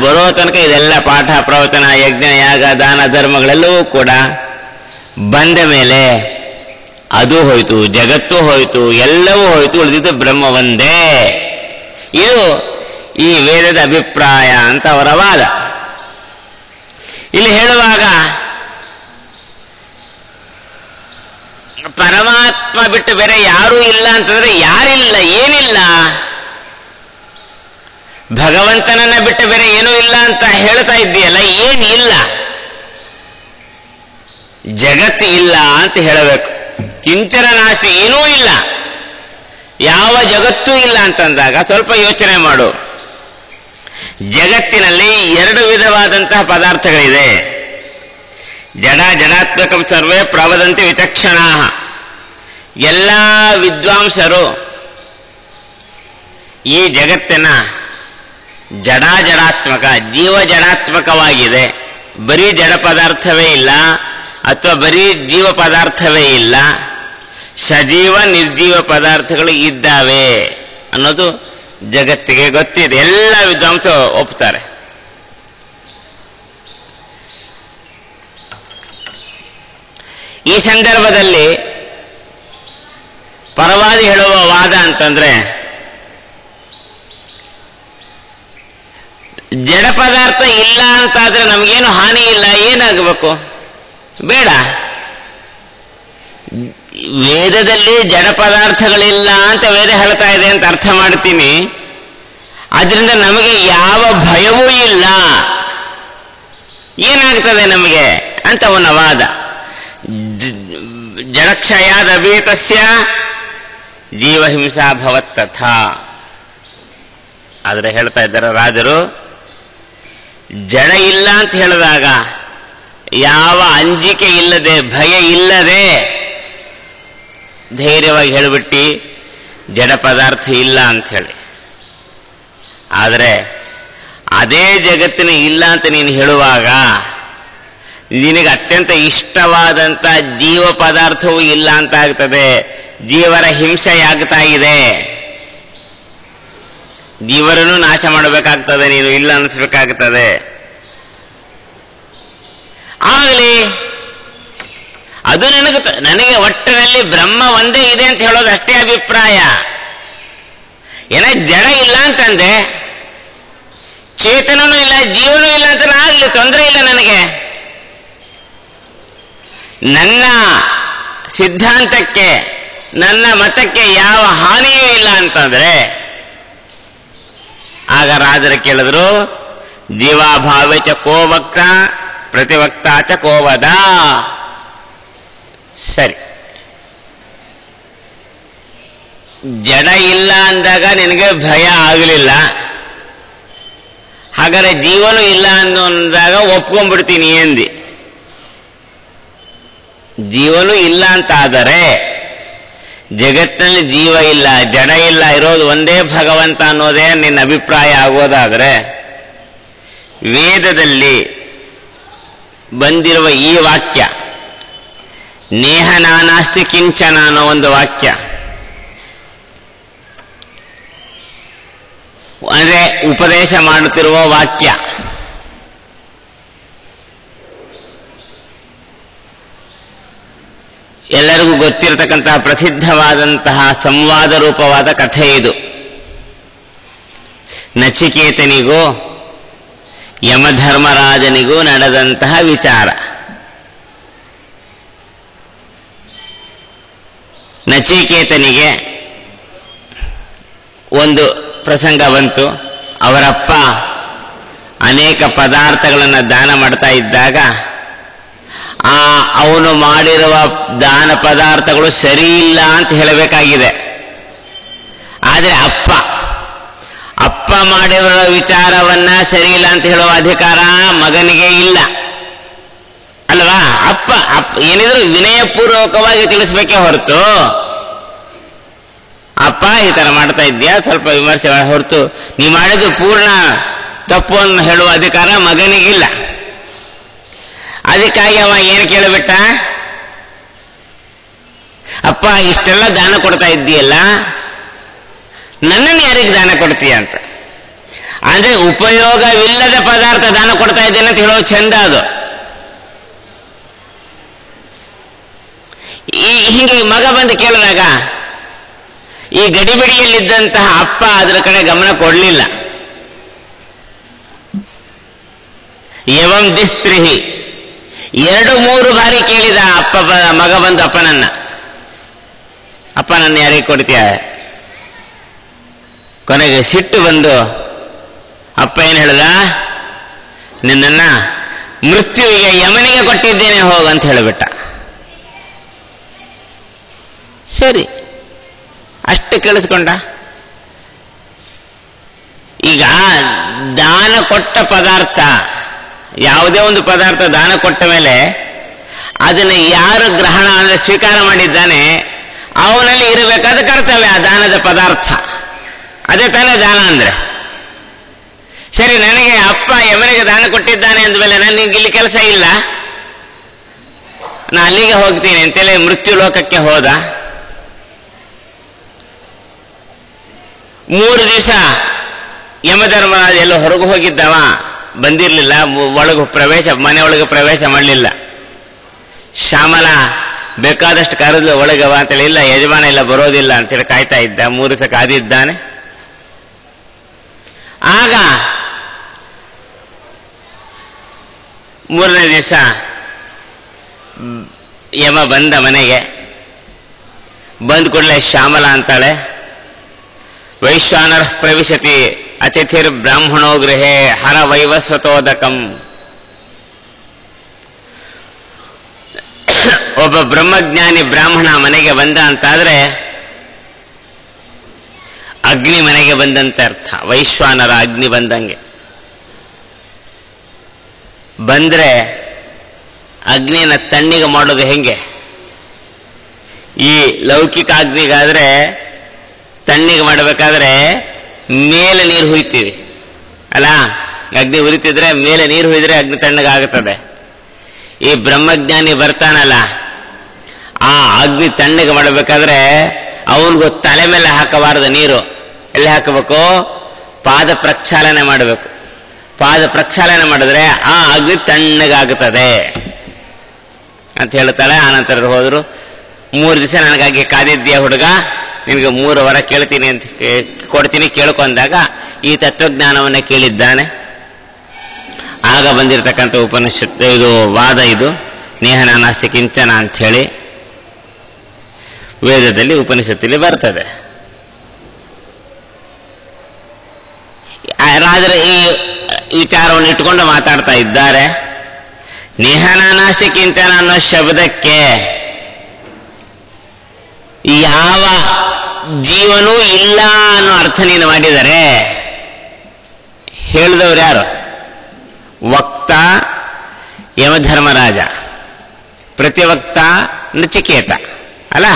ಬರೋ ತನಕ ಇದೆಲ್ಲ ಪಾಠ ಪ್ರವಚನ ಯಜ್ಞ ಯಾಗ ದಾನ ಧರ್ಮಗಳೆಲ್ಲವೂ ಕೂಡ ಬಂದ ಮೇಲೆ ಅದು ಹೋಯ್ತು, ಜಗತ್ತು ಹೋಯ್ತು, ಎಲ್ಲವೂ ಹೋಯ್ತು, ಉಳಿದಿದ್ದು ಬ್ರಹ್ಮ ಒಂದೇ. ಇದು ಈ ವೇದದ ಅಭಿಪ್ರಾಯ ಅಂತ ಅವರ ವಾದ. ಇಲ್ಲಿ ಹೇಳುವಾಗ ಪರಮಾತ್ಮ ಬಿಟ್ಟು ಬೇರೆ ಯಾರೂ ಇಲ್ಲ ಅಂತಂದ್ರೆ ಯಾರಿಲ್ಲ, ಏನಿಲ್ಲ. ಭಗವಂತನನ್ನ ಬಿಟ್ಟು ಬೇರೆ ಏನೂ ಇಲ್ಲ ಅಂತ ಹೇಳ್ತಾ ಇದ್ದೀಯಲ್ಲ, ಏನಿಲ್ಲ. ಜಗತ್ತು ಇಲ್ಲ ಅಂತ ಹೇಳಬೇಕು. ಕಿಂಚನ ನಾಸ್ತಿ, ಏನೂ ಇಲ್ಲ, ಯಾವ ಜಗತ್ತೂ ಇಲ್ಲ ಅಂತಂದಾಗ ಸ್ವಲ್ಪ ಯೋಚನೆ ಮಾಡು. ಜಗತ್ತಿನಲ್ಲಿ ಎರಡು ವಿಧವಾದಂತಹ ಪದಾರ್ಥಗಳಿದೆ. ಜಡ ಜಡಾತ್ಮಕಂ ಸರ್ವೇ ಪ್ರವದಂತಿ ವಿಚಕ್ಷಣಾ. ಎಲ್ಲ ವಿದ್ವಾಂಸರು ಈ ಜಗತ್ತಿನ ಜಡಾತ್ಮಕ, ಜೀವ ಜಡಾತ್ಮಕವಾಗಿದೆ, ಬರೀ ಜಡ ಪದಾರ್ಥವೇ ಇಲ್ಲ ಅಥವಾ ಬರೀ ಜೀವ ಪದಾರ್ಥವೇ ಇಲ್ಲ, ಸಜೀವ ನಿರ್ಜೀವ ಪದಾರ್ಥಗಳು ಇದ್ದಾವೆ ಅನ್ನೋದು ಜಗತ್ತಿಗೆ ಗೊತ್ತಿದೆ. ಎಲ್ಲ ವಿದ್ವಾಂಸರು ಒಪ್ತಾರೆ. ಈ ಸಂದರ್ಭದಲ್ಲಿ ಪರವಾದಿ ಹೇಳುವ ವಾದ ಅಂತಂದ್ರೆ, ಜಡ ಪದಾರ್ಥ ಇಲ್ಲ ಅಂತಾದ್ರೆ ನಮಗೇನು ಹಾನಿ ಇಲ್ಲ, ಏನಾಗಬೇಕು? ಬೇಡ. ವೇದದಲ್ಲಿ ಜಡ ಪದಾರ್ಥಗಳಿಲ್ಲ ಅಂತ ವೇದ ಹೇಳ್ತಾ ಇದೆ ಅಂತ ಅರ್ಥ ಮಾಡ್ತೀನಿ. ಅದರಿಂದ ನಮಗೆ ಯಾವ ಭಯವೂ ಇಲ್ಲ, ಏನಾಗ್ತದೆ ನಮಗೆ ಅಂತ ಅವನ ವಾದ. ಜಡಕ್ಷಯಾದ ಅಭೀತಸ್ಯ ಜೀವಹಿಂಸಾ ಭವತ್ತಥಾ. ಆದರೆ ಹೇಳ್ತಾ ಇದ್ದಾರೆ ರಾಜರು, ಜಡ ಇಲ್ಲ ಅಂತ ಹೇಳಿದಾಗ ಯಾವ ಅಂಜಿಕೆ ಇಲ್ಲದೆ, ಭಯ ಇಲ್ಲದೆ ಧೈರ್ಯವಾಗಿ ಹೇಳಿಬಿಟ್ಟು ಜಡ ಪದಾರ್ಥ ಇಲ್ಲ ಅಂಥೇಳಿ. ಆದರೆ ಅದೇ ಜಗತ್ತಿನ ಇಲ್ಲ ಅಂತ ನೀನು ಹೇಳುವಾಗ ನಿನಗೆ ಅತ್ಯಂತ ಇಷ್ಟವಾದಂಥ ಜೀವ ಪದಾರ್ಥವೂ ಇಲ್ಲ ಅಂತ ಆಗ್ತದೆ. ಜೀವರ ಹಿಂಸೆಯಾಗ್ತಾ ಇದೆ, ಜೀವರನ್ನು ನಾಶ ಮಾಡಬೇಕಾಗ್ತದೆ, ನೀನು ಇಲ್ಲ ಅನ್ನಿಸ್ಬೇಕಾಗ್ತದೆ. ಆಗಲಿ, ಅದು ನನಗೆ ಒಟ್ಟಿನಲ್ಲಿ ಬ್ರಹ್ಮ ಒಂದೇ ಇದೆ ಅಂತ ಹೇಳೋದು ಅಷ್ಟೇ ಅಭಿಪ್ರಾಯ. ಏನ ಜಡ ಇಲ್ಲ ಅಂತಂದೆ, ಚೇತನನೂ ಇಲ್ಲ, ಜೀವನೂ ಇಲ್ಲ ಅಂತ ಆಗಲಿ, ತೊಂದರೆ ಇಲ್ಲ ನನಗೆ. ನನ್ನ ಸಿದ್ಧಾಂತಕ್ಕೆ, ನನ್ನ ಮತಕ್ಕೆ ಯಾವ ಹಾನಿಯೂ ಇಲ್ಲ ಅಂತಂದ್ರೆ ಆಗ ರಾಜರು ಕೇಳಿದ್ರು, ಜೀವಾಭಾವೇ ಚ ಕೋ ವಕ್ತ ಪ್ರತಿವಕ್ತ ಚ ಕೋ ವದ. ಸರಿ, ಜಡ ಇಲ್ಲ ಅಂದಾಗ ನಿನಗೆ ಭಯ ಆಗಲಿಲ್ಲ, ಹಾಗಾದ್ರೆ ಜೀವನೂ ಇಲ್ಲ ಅಂದಾಗ ಒಪ್ಕೊಂಡ್ಬಿಡ್ತೀನಿ ಎಂದಿ. ಜೀವನೂ ಇಲ್ಲ ಅಂತ ಆದರೆ ಜಗತ್ತಿನಲ್ಲಿ ಜೀವ ಇಲ್ಲ, ಜಡ ಇಲ್ಲ, ಇರೋದು ಒಂದೇ ಭಗವಂತ ಅನ್ನೋದೇ ನಿನ್ನ ಅಭಿಪ್ರಾಯ ಆಗೋದಾದರೆ ವೇದದಲ್ಲಿ ಬಂದಿರುವ ಈ ವಾಕ್ಯ, ನೇಹ ನಾನಾಸ್ತಿ ಕಿಂಚನ ಅನ್ನೋ ಒಂದು ವಾಕ್ಯ, ಅಂದರೆ ಉಪದೇಶ ಮಾಡುತ್ತಿರುವ ವಾಕ್ಯ, ಎಲ್ಲರಿಗೂ ಗೊತ್ತಿರತಕ್ಕಂತಹ ಪ್ರಸಿದ್ಧವಾದಂತಹ ಸಂವಾದ ರೂಪವಾದ ಕಥೆ ಇದು. ನಚಿಕೇತನಿಗೂ ಯಮಧರ್ಮರಾಜನಿಗೂ ನಡೆದಂತಹ ವಿಚಾರ. ನಚಿಕೇತನಿಗೆ ಒಂದು ಪ್ರಸಂಗ ಬಂತು. ಅವರಪ್ಪ ಅನೇಕ ಪದಾರ್ಥಗಳನ್ನು ದಾನ ಮಾಡ್ತಾ ಇದ್ದಾಗ ಅವನು ಮಾಡಿರುವ ದಾನ ಪದಾರ್ಥಗಳು ಸರಿ ಇಲ್ಲ ಅಂತ ಹೇಳಬೇಕಾಗಿದೆ. ಆದರೆ ಅಪ್ಪ ಮಾಡಿರುವ ವಿಚಾರವನ್ನ ಸರಿ ಇಲ್ಲ ಅಂತ ಹೇಳುವ ಅಧಿಕಾರ ಮಗನಿಗೆ ಇಲ್ಲ ಅಲ್ವಾ? ಅಪ್ಪ ಏನಿದ್ರು ವಿನಯಪೂರ್ವಕವಾಗಿ ತಿಳಿಸ್ಬೇಕೇ ಹೊರತು, ಅಪ್ಪ ಈ ತರ ಮಾಡ್ತಾ ಇದ್ಯಾ, ಸ್ವಲ್ಪ ವಿಮರ್ಶೆ ಹೊರತು ನೀ ಮಾಡಿದ್ದು ಪೂರ್ಣ ತಪ್ಪು ಅಂತ ಹೇಳುವ ಅಧಿಕಾರ ಮಗನಿಗಿಲ್ಲ. ಅದಕ್ಕಾಗಿ ಅವ ಏನು ಕೇಳಿಬಿಟ್ಟ, ಅಪ್ಪ ಇಷ್ಟೆಲ್ಲ ದಾನ ಕೊಡ್ತಾ ಇದ್ದೀಯಲ್ಲ, ನನ್ನನ್ನು ಯಾರಿಗೆ ದಾನ ಕೊಡ್ತೀಯ ಅಂತ. ಅಂದ್ರೆ ಉಪಯೋಗವಿಲ್ಲದ ಪದಾರ್ಥ ದಾನ ಕೊಡ್ತಾ ಇದ್ದೇನೆ ಅಂತ ಹೇಳೋ ಚಂದ ಅದು. ಹೀಗೆ ಮಗ ಬಂದು ಕೇಳಿದಾಗ ಈ ಗಡಿಬಿಡಿಯಲ್ಲಿದ್ದಂತಹ ಅಪ್ಪ ಅದರ ಕಡೆ ಗಮನ ಕೊಡಲಿಲ್ಲ. ಎವಂ ದಿಸ್ತ್ರಿಹಿ 2-3 ಬಾರಿ ಕೇಳಿದ ಮಗ ಬಂದು ಅಪ್ಪನನ್ನ, ಅಪ್ಪ ನನ್ನ ಯಾರಿಗೆ ಕೊಡ್ತೀಯ? ಕೊನೆಗೆ ಸಿಟ್ಟು ಬಂದು ಅಪ್ಪ ಏನು ಹೇಳ್ದ, ನಿನ್ನನ್ನ ಮೃತ್ಯುವಿಗೆ ಯಮನಿಗೆ ಕೊಟ್ಟಿದ್ದೇನೆ ಹೋಗಂತ ಹೇಳಿಬಿಟ್ಟ. ಸರಿ, ಅಷ್ಟು ಕೇಳಿಸ್ಕೊಂಡ. ಈಗ ದಾನ ಕೊಟ್ಟ ಪದಾರ್ಥ, ಯಾವುದೇ ಒಂದು ಪದಾರ್ಥ ದಾನ ಕೊಟ್ಟ ಮೇಲೆ ಅದನ್ನು ಯಾರು ಗ್ರಹಣ ಅಂದರೆ ಸ್ವೀಕಾರ ಮಾಡಿದ್ದಾನೆ ಅವನಲ್ಲಿ ಇರಬೇಕಾದ ಕರ್ತವ್ಯ ಆ ದಾನದ ಪದಾರ್ಥ. ಅದೇ ತಾನೇ ದಾನ ಅಂದ್ರೆ. ಸರಿ, ನನಗೆ ಅಪ್ಪ ಯಮನಿಗೆ ದಾನ ಕೊಟ್ಟಿದ್ದಾನೆ ಅಂದಮೇಲೆ ನನಗೆ ಇಲ್ಲಿ ಕೆಲಸ ಇಲ್ಲ, ನಾನು ಅಲ್ಲಿಗೆ ಹೋಗ್ತೀನಿ ಅಂತೇಳಿ ಮೃತ್ಯು ಲೋಕಕ್ಕೆ ಹೋದ. 3 ದಿವಸ ಯಮಧರ್ಮರಾಜ ಎಲ್ಲೋ ಹೊರಗೆ ಹೋಗಿದ್ದವ, ಬಂದಿರಲಿಲ್ಲ. ಮನೆಯೊಳಗೆ ಪ್ರವೇಶ ಮಾಡಲಿಲ್ಲ. ಶ್ಯಾಮಲ ಬೇಕಾದಷ್ಟು ಕರೆದ್ಲು ಒಳಗವ ಅಂತೇಳಿ, ಇಲ್ಲ ಯಜಮಾನ ಇಲ್ಲ ಬರೋದಿಲ್ಲ ಅಂತೇಳಿ ಕಾಯ್ತಾ ಇದ್ದ. 3 ದಿವಸ ಕಾದಿದ್ದಾನೆ. ಆಗ 3ನೇ ದಿವಸ ಯಮ ಬಂದ ಮನೆಗೆ. ಬಂದ ಕೂಡಲೇ ಶ್ಯಾಮಲ ಅಂತಾಳೆ, ವೈಶ್ವಾನರ ಪ್ರವಿಶತಿ ಅತಿಥಿರ್ ಬ್ರಾಹ್ಮಣೋ ಗೃಹೇ ಹರ ವೈವಸ್ವತೋದಕಂ. ಒಬ್ಬ ಬ್ರಹ್ಮಜ್ಞಾನಿ ಬ್ರಾಹ್ಮಣ ಮನೆಗೆ ಬಂದ ಅಂತಾದ್ರೆ ಅಗ್ನಿ ಮನೆಗೆ ಬಂದಂತೆ ಅರ್ಥ. ವೈಶ್ವಾನರ ಅಗ್ನಿ ಬಂದಂಗೆ. ಬಂದ್ರೆ ಅಗ್ನಿನ ತಣ್ಣಗೆ ಮಾಡೋದು ಹೆಂಗೆ? ಈ ಲೌಕಿಕ ಅಗ್ನಿಗಾದ್ರೆ ತಣ್ಣಗೆ ಮಾಡಬೇಕಾದ್ರೆ ಮೇಲೆ ನೀರು ಹುಯ್ತೀವಿ ಅಲ್ಲ, ಅಗ್ನಿ ಉರಿತಿದ್ರೆ ಮೇಲೆ ನೀರು ಹುಯ್ದ್ರೆ ಅಗ್ನಿ ತಣ್ಣಗಾಗುತ್ತದೆ. ಈ ಬ್ರಹ್ಮಜ್ಞಾನಿ ಬರ್ತಾನಲ್ಲ, ಆ ಅಗ್ನಿ ತಣ್ಣಗೆ ಮಾಡಬೇಕಾದ್ರೆ ಅವನಿಗೂ ತಲೆ ಮೇಲೆ ಹಾಕಬಾರದು ನೀರು. ಎಲ್ಲಿ ಹಾಕಬೇಕು? ಪಾದ ಪ್ರಕ್ಷಾಲನೆ ಮಾಡಬೇಕು. ಪಾದ ಪ್ರಕ್ಷಾಲನೆ ಮಾಡಿದ್ರೆ ಆ ಅಗ್ನಿ ತಣ್ಣಗಾಗುತ್ತದೆ ಅಂತ ಹೇಳ್ತಾಳೆ. ಆನಂತರ ಹೋದ್ರು. 3 ದಿವಸ ನನಗಾಗಿ ಕಾದಿದ್ದೀಯ ಹುಡುಗ, ನಿನಗೆ 3 ವರ ಕೇಳ್ತೀನಿ ಅಂತ ಕೊಡ್ತೀನಿ ಕೇಳ್ಕೊಂಡಾಗ ಈ ತತ್ವಜ್ಞಾನವನ್ನೇ ಕೇಳಿದ್ದಾನೆ. ಆಗ ಬಂದಿರತಕ್ಕಂಥ ಉಪನಿಷತ್ ಇದು ವಾದ, ಇದು ನೇಹನ ನಾಸ್ತಿ ಕಿಂಚನ ಅಂಥೇಳಿ ವೇದದಲ್ಲಿ ಉಪನಿಷತ್ತಲ್ಲಿ ಬರ್ತದೆ. ರಾಜರು ಈ ವಿಚಾರವನ್ನು ಇಟ್ಕೊಂಡು ಮಾತಾಡ್ತಾ ಇದ್ದಾರೆ. ನೇಹನ ನಾಸ್ತಿ ಕಿಂಚನ ಅನ್ನೋ ಶಬ್ದಕ್ಕೆ ಯಾವ ಜೀವನೂ ಇಲ್ಲ ಅನ್ನೋ ಅರ್ಥ ನೀನು ಮಾಡಿದರೆ ಹೇಳಿದವರು ಯಾರು? ವಕ್ತ ಯಮಧರ್ಮರಾಜ, ಪ್ರತಿವಕ್ತ ನಚಿಕೇತ ಅಲ್ಲ.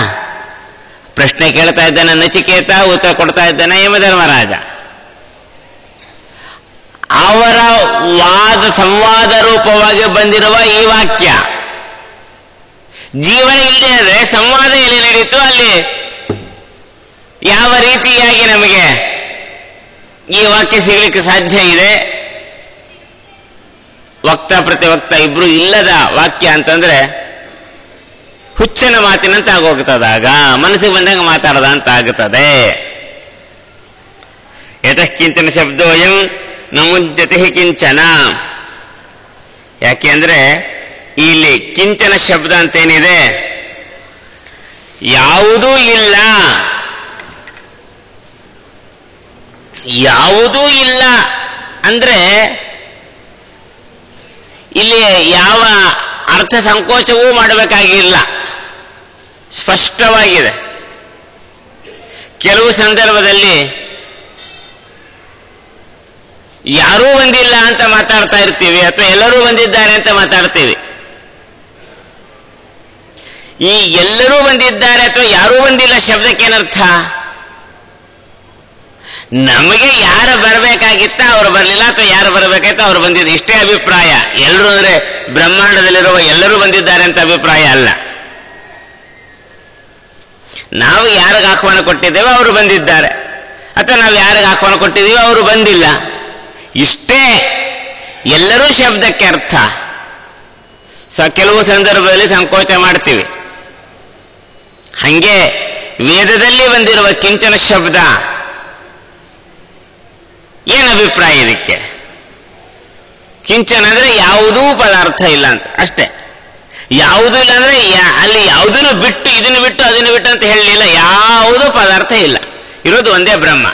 ಪ್ರಶ್ನೆ ಕೇಳ್ತಾ ಇದ್ದಾನೆ ನಚಿಕೇತ, ಉತ್ತರ ಕೊಡ್ತಾ ಇದ್ದಾನೆ ಯಮಧರ್ಮರಾಜ. ಅವರ ಸಂವಾದ ರೂಪವಾಗಿ ಬಂದಿರುವ ಈ ವಾಕ್ಯ ಜೀವನ ಇಲ್ಲದೆ ಇದ್ರೆ ಸಂವಾದ ಎಲ್ಲಿ ನಡೀತು? ಅಲ್ಲಿ ಯಾವ ರೀತಿಯಾಗಿ ನಮಗೆ ಈ ವಾಕ್ಯ ಸಿಗಲಿಕ್ಕೆ ಸಾಧ್ಯ ಇದೆ? ವಕ್ತ ಪ್ರತಿವಕ್ತ ಇಬ್ರು ಇಲ್ಲದ ವಾಕ್ಯ ಅಂತಂದ್ರೆ ಹುಚ್ಚನ ಮಾತಿನಂತ ಆಗೋಗ್ತದಾಗ, ಮನಸ್ಸಿಗೆ ಬಂದಾಗ ಮಾತಾಡದ ಅಂತ ಆಗುತ್ತದೆ. ಯತಃಕಿಂಚನ ಶಬ್ದೋಯಂ ನಮುಜ್ಯತೆ ಕಿಂಚನ. ಯಾಕೆ ಅಂದ್ರೆ ಇಲ್ಲಿ ಕಿಂಚನ ಶಬ್ದ ಅಂತೇನಿದೆ, ಯಾವುದೂ ಇಲ್ಲ, ಯಾವುದೂ ಇಲ್ಲ ಅಂದ್ರೆ ಇಲ್ಲಿ ಯಾವ ಅರ್ಥ ಸಂಕೋಚವೂ ಮಾಡಬೇಕಾಗಿಲ್ಲ, ಸ್ಪಷ್ಟವಾಗಿದೆ. ಕೆಲವು ಸಂದರ್ಭದಲ್ಲಿ ಯಾರೂ ಬಂದಿಲ್ಲ ಅಂತ ಮಾತಾಡ್ತಾ ಇರ್ತೀವಿ, ಅಥವಾ ಎಲ್ಲರೂ ಬಂದಿದ್ದಾರೆ ಅಂತ ಮಾತಾಡ್ತೀವಿ. ಈ ಎಲ್ಲರೂ ಬಂದಿದ್ದಾರೆ ಅಥವಾ ಯಾರೂ ಬಂದಿಲ್ಲ ಶಬ್ದಕ್ಕೇನರ್ಥ? ನಮಗೆ ಯಾರು ಬರಬೇಕಾಗಿತ್ತ ಅವ್ರು ಬರಲಿಲ್ಲ, ಅಥವಾ ಯಾರು ಬರಬೇಕಾಯ್ತ ಅವ್ರು ಬಂದಿದ್ದು, ಇಷ್ಟೇ ಅಭಿಪ್ರಾಯ. ಎಲ್ಲರೂ ಅಂದ್ರೆ ಬ್ರಹ್ಮಾಂಡದಲ್ಲಿರುವ ಎಲ್ಲರೂ ಬಂದಿದ್ದಾರೆ ಅಂತ ಅಭಿಪ್ರಾಯ ಅಲ್ಲ. ನಾವು ಯಾರಿಗೆ ಆಹ್ವಾನ ಕೊಟ್ಟಿದ್ದೇವೆ ಅವರು ಬಂದಿದ್ದಾರೆ, ಅಥವಾ ನಾವು ಯಾರಿಗೆ ಆಹ್ವಾನ ಕೊಟ್ಟಿದ್ದೀವಿ ಅವರು ಬಂದಿಲ್ಲ, ಇಷ್ಟೇ. ಎಲ್ಲರೂ ಶಬ್ದಕ್ಕೆ ಅರ್ಥ. ಕೆಲವು ಸಂದರ್ಭದಲ್ಲಿ ಸಂಕೋಚ ಮಾಡ್ತೀವಿ. ಹಂಗೆ ವೇದದಲ್ಲಿ ಬಂದಿರುವ ಕಿಂಚನ ಶಬ್ದ ಏನು ಅಭಿಪ್ರಾಯ ಇದಕ್ಕೆ? ಕಿಂಚನ ಅಂದ್ರೆ ಯಾವುದೂ ಪದಾರ್ಥ ಇಲ್ಲ ಅಂತ ಅಷ್ಟೇ. ಯಾವುದೂ ಇಲ್ಲ ಅಂದ್ರೆ ಅಲ್ಲಿ ಯಾವುದನ್ನು ಬಿಟ್ಟು ಇದನ್ನು ಬಿಟ್ಟು ಅದನ್ನು ಬಿಟ್ಟು ಅಂತ ಹೇಳಲಿಲ್ಲ. ಯಾವುದೂ ಪದಾರ್ಥ ಇಲ್ಲ, ಇರೋದು ಒಂದೇ ಬ್ರಹ್ಮ.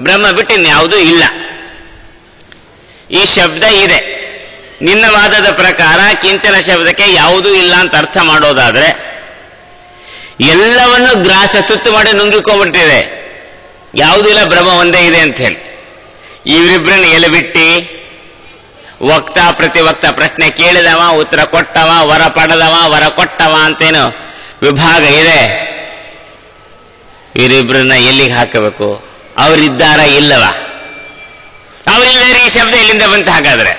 ಬ್ರಹ್ಮ ಬಿಟ್ಟು ಇನ್ಯಾವುದೂ ಇಲ್ಲ. ಈ ಶಬ್ದ ಇದೆ. ನಿನ್ನ ವಾದದ ಪ್ರಕಾರ ಕಿಂಚನ ಶಬ್ದಕ್ಕೆ ಯಾವುದೂ ಇಲ್ಲ ಅಂತ ಅರ್ಥ ಮಾಡೋದಾದ್ರೆ ಎಲ್ಲವನ್ನು ಗ್ರಾಸ ತುತ್ತು ಮಾಡಿ ನುಂಗಿಕೊಂಡ್ಬಿಟ್ಟಿದೆ. ಯಾವುದೂ ಇಲ್ಲ, ಬ್ರಹ್ಮ ಒಂದೇ ಇದೆ ಅಂತ ಹೇಳಿ. ಇವರಿಬ್ಬರನ್ನ ಎಲೆ ಬಿಟ್ಟು ವಕ್ತ ಪ್ರತಿವಕ್ತ ಪ್ರಶ್ನೆ ಕೇಳಿದವ, ಉತ್ತರ ಕೊಟ್ಟವ, ವರ ಪಡೆದವ, ವರ ಕೊಟ್ಟವ ಅಂತೇನು ವಿಭಾಗ ಇದೆ. ಇವರಿಬ್ಬರನ್ನ ಎಲ್ಲಿಗೆ ಹಾಕಬೇಕು? ಅವರಿದ್ದಾರ ಇಲ್ಲವ? ಅವರಿಲ್ಲದ್ರೆ ಈ ಶಬ್ದ ಎಲ್ಲಿಂದ ಬಂತ? ಹಾಗಾದ್ರೆ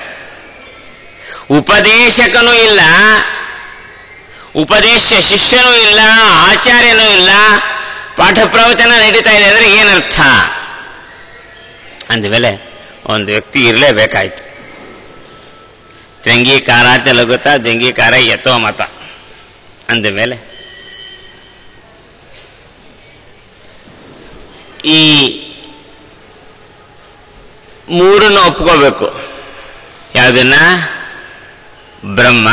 ಉಪದೇಶಕನೂ ಇಲ್ಲ, ಉಪದೇಶ ಶಿಷ್ಯನೂ ಇಲ್ಲ, ಆಚಾರ್ಯನೂ ಇಲ್ಲ, ಪಾಠ ಪ್ರವಚನ ನಡೀತಾ ಇದೆ ಅಂದ್ರೆ ಏನರ್ಥ? ಅಂದಮೇಲೆ ಒಂದು ವ್ಯಕ್ತಿ ಇರಲೇಬೇಕಾಯ್ತು. ದ್ವಂಗೀಕಾರ ಲಘುತ ದ್ವಂಗೀಕಾರ ಯಥೋ ಮತ ಅಂದಮೇಲೆ ಈ ಮೂರನ್ನು ಒಪ್ಕೋಬೇಕು. ಯಾವುದನ್ನ? ಬ್ರಹ್ಮ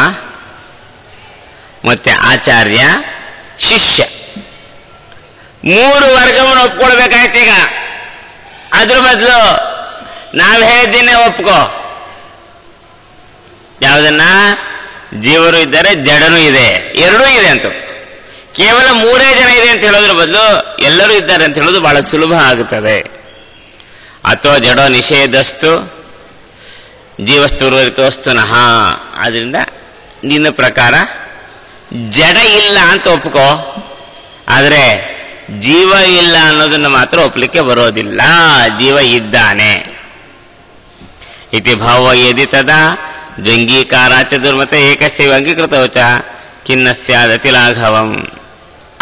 ಮತ್ತೆ ಆಚಾರ್ಯ ಶಿಷ್ಯ, ಮೂರು ವರ್ಗವನ್ನು ಒಪ್ಕೊಳ್ಬೇಕಾಯ್ತು. ಈಗ ಅದ್ರ ಬದಲು ನಾವು ಹೇಳಿದ್ದೇನೆ ಒಪ್ಕೋ. ಯಾವುದನ್ನ? ಜೀವರು ಇದ್ದಾರೆ, ಜಡನೂ ಇದೆ, ಎರಡೂ ಇದೆ ಅಂತ. ಕೇವಲ ಮೂರೇ ಜನ ಇದೆ ಅಂತ ಹೇಳೋದ್ರ ಬದಲು ಎಲ್ಲರೂ ಇದ್ದಾರೆ ಅಂತ ಹೇಳೋದು ಬಹಳ ಸುಲಭ ಆಗುತ್ತದೆ. ಅಥವಾ ಜಡೋ ನಿಷೇಧಸ್ತು ಜೀವಸ್ತುರಿತೋಸ್ತು ನಹ. ಆದ್ರಿಂದ ನಿನ್ನ ಪ್ರಕಾರ ಜಡ ಇಲ್ಲ ಅಂತ ಒಪ್ಕೋ, ಆದರೆ ಜೀವ ಇಲ್ಲ ಅನ್ನೋದನ್ನು ಮಾತ್ರ ಒಪ್ಪಲಿಕ್ಕೆ ಬರೋದಿಲ್ಲ. ಜೀವ ಇದ್ದಾನೆ. ಇತಿ ಭಾವ ಯದಿ ತದಾ ದ್ವಂಗೀಕಾರಾಚ ದುರ್ಮತ ಏಕಸ್ಯ ಅಂಗೀಕೃತವಚ ಖಿನ್ನಸ್ಯಾದತಿ ಲಾಘವಂ.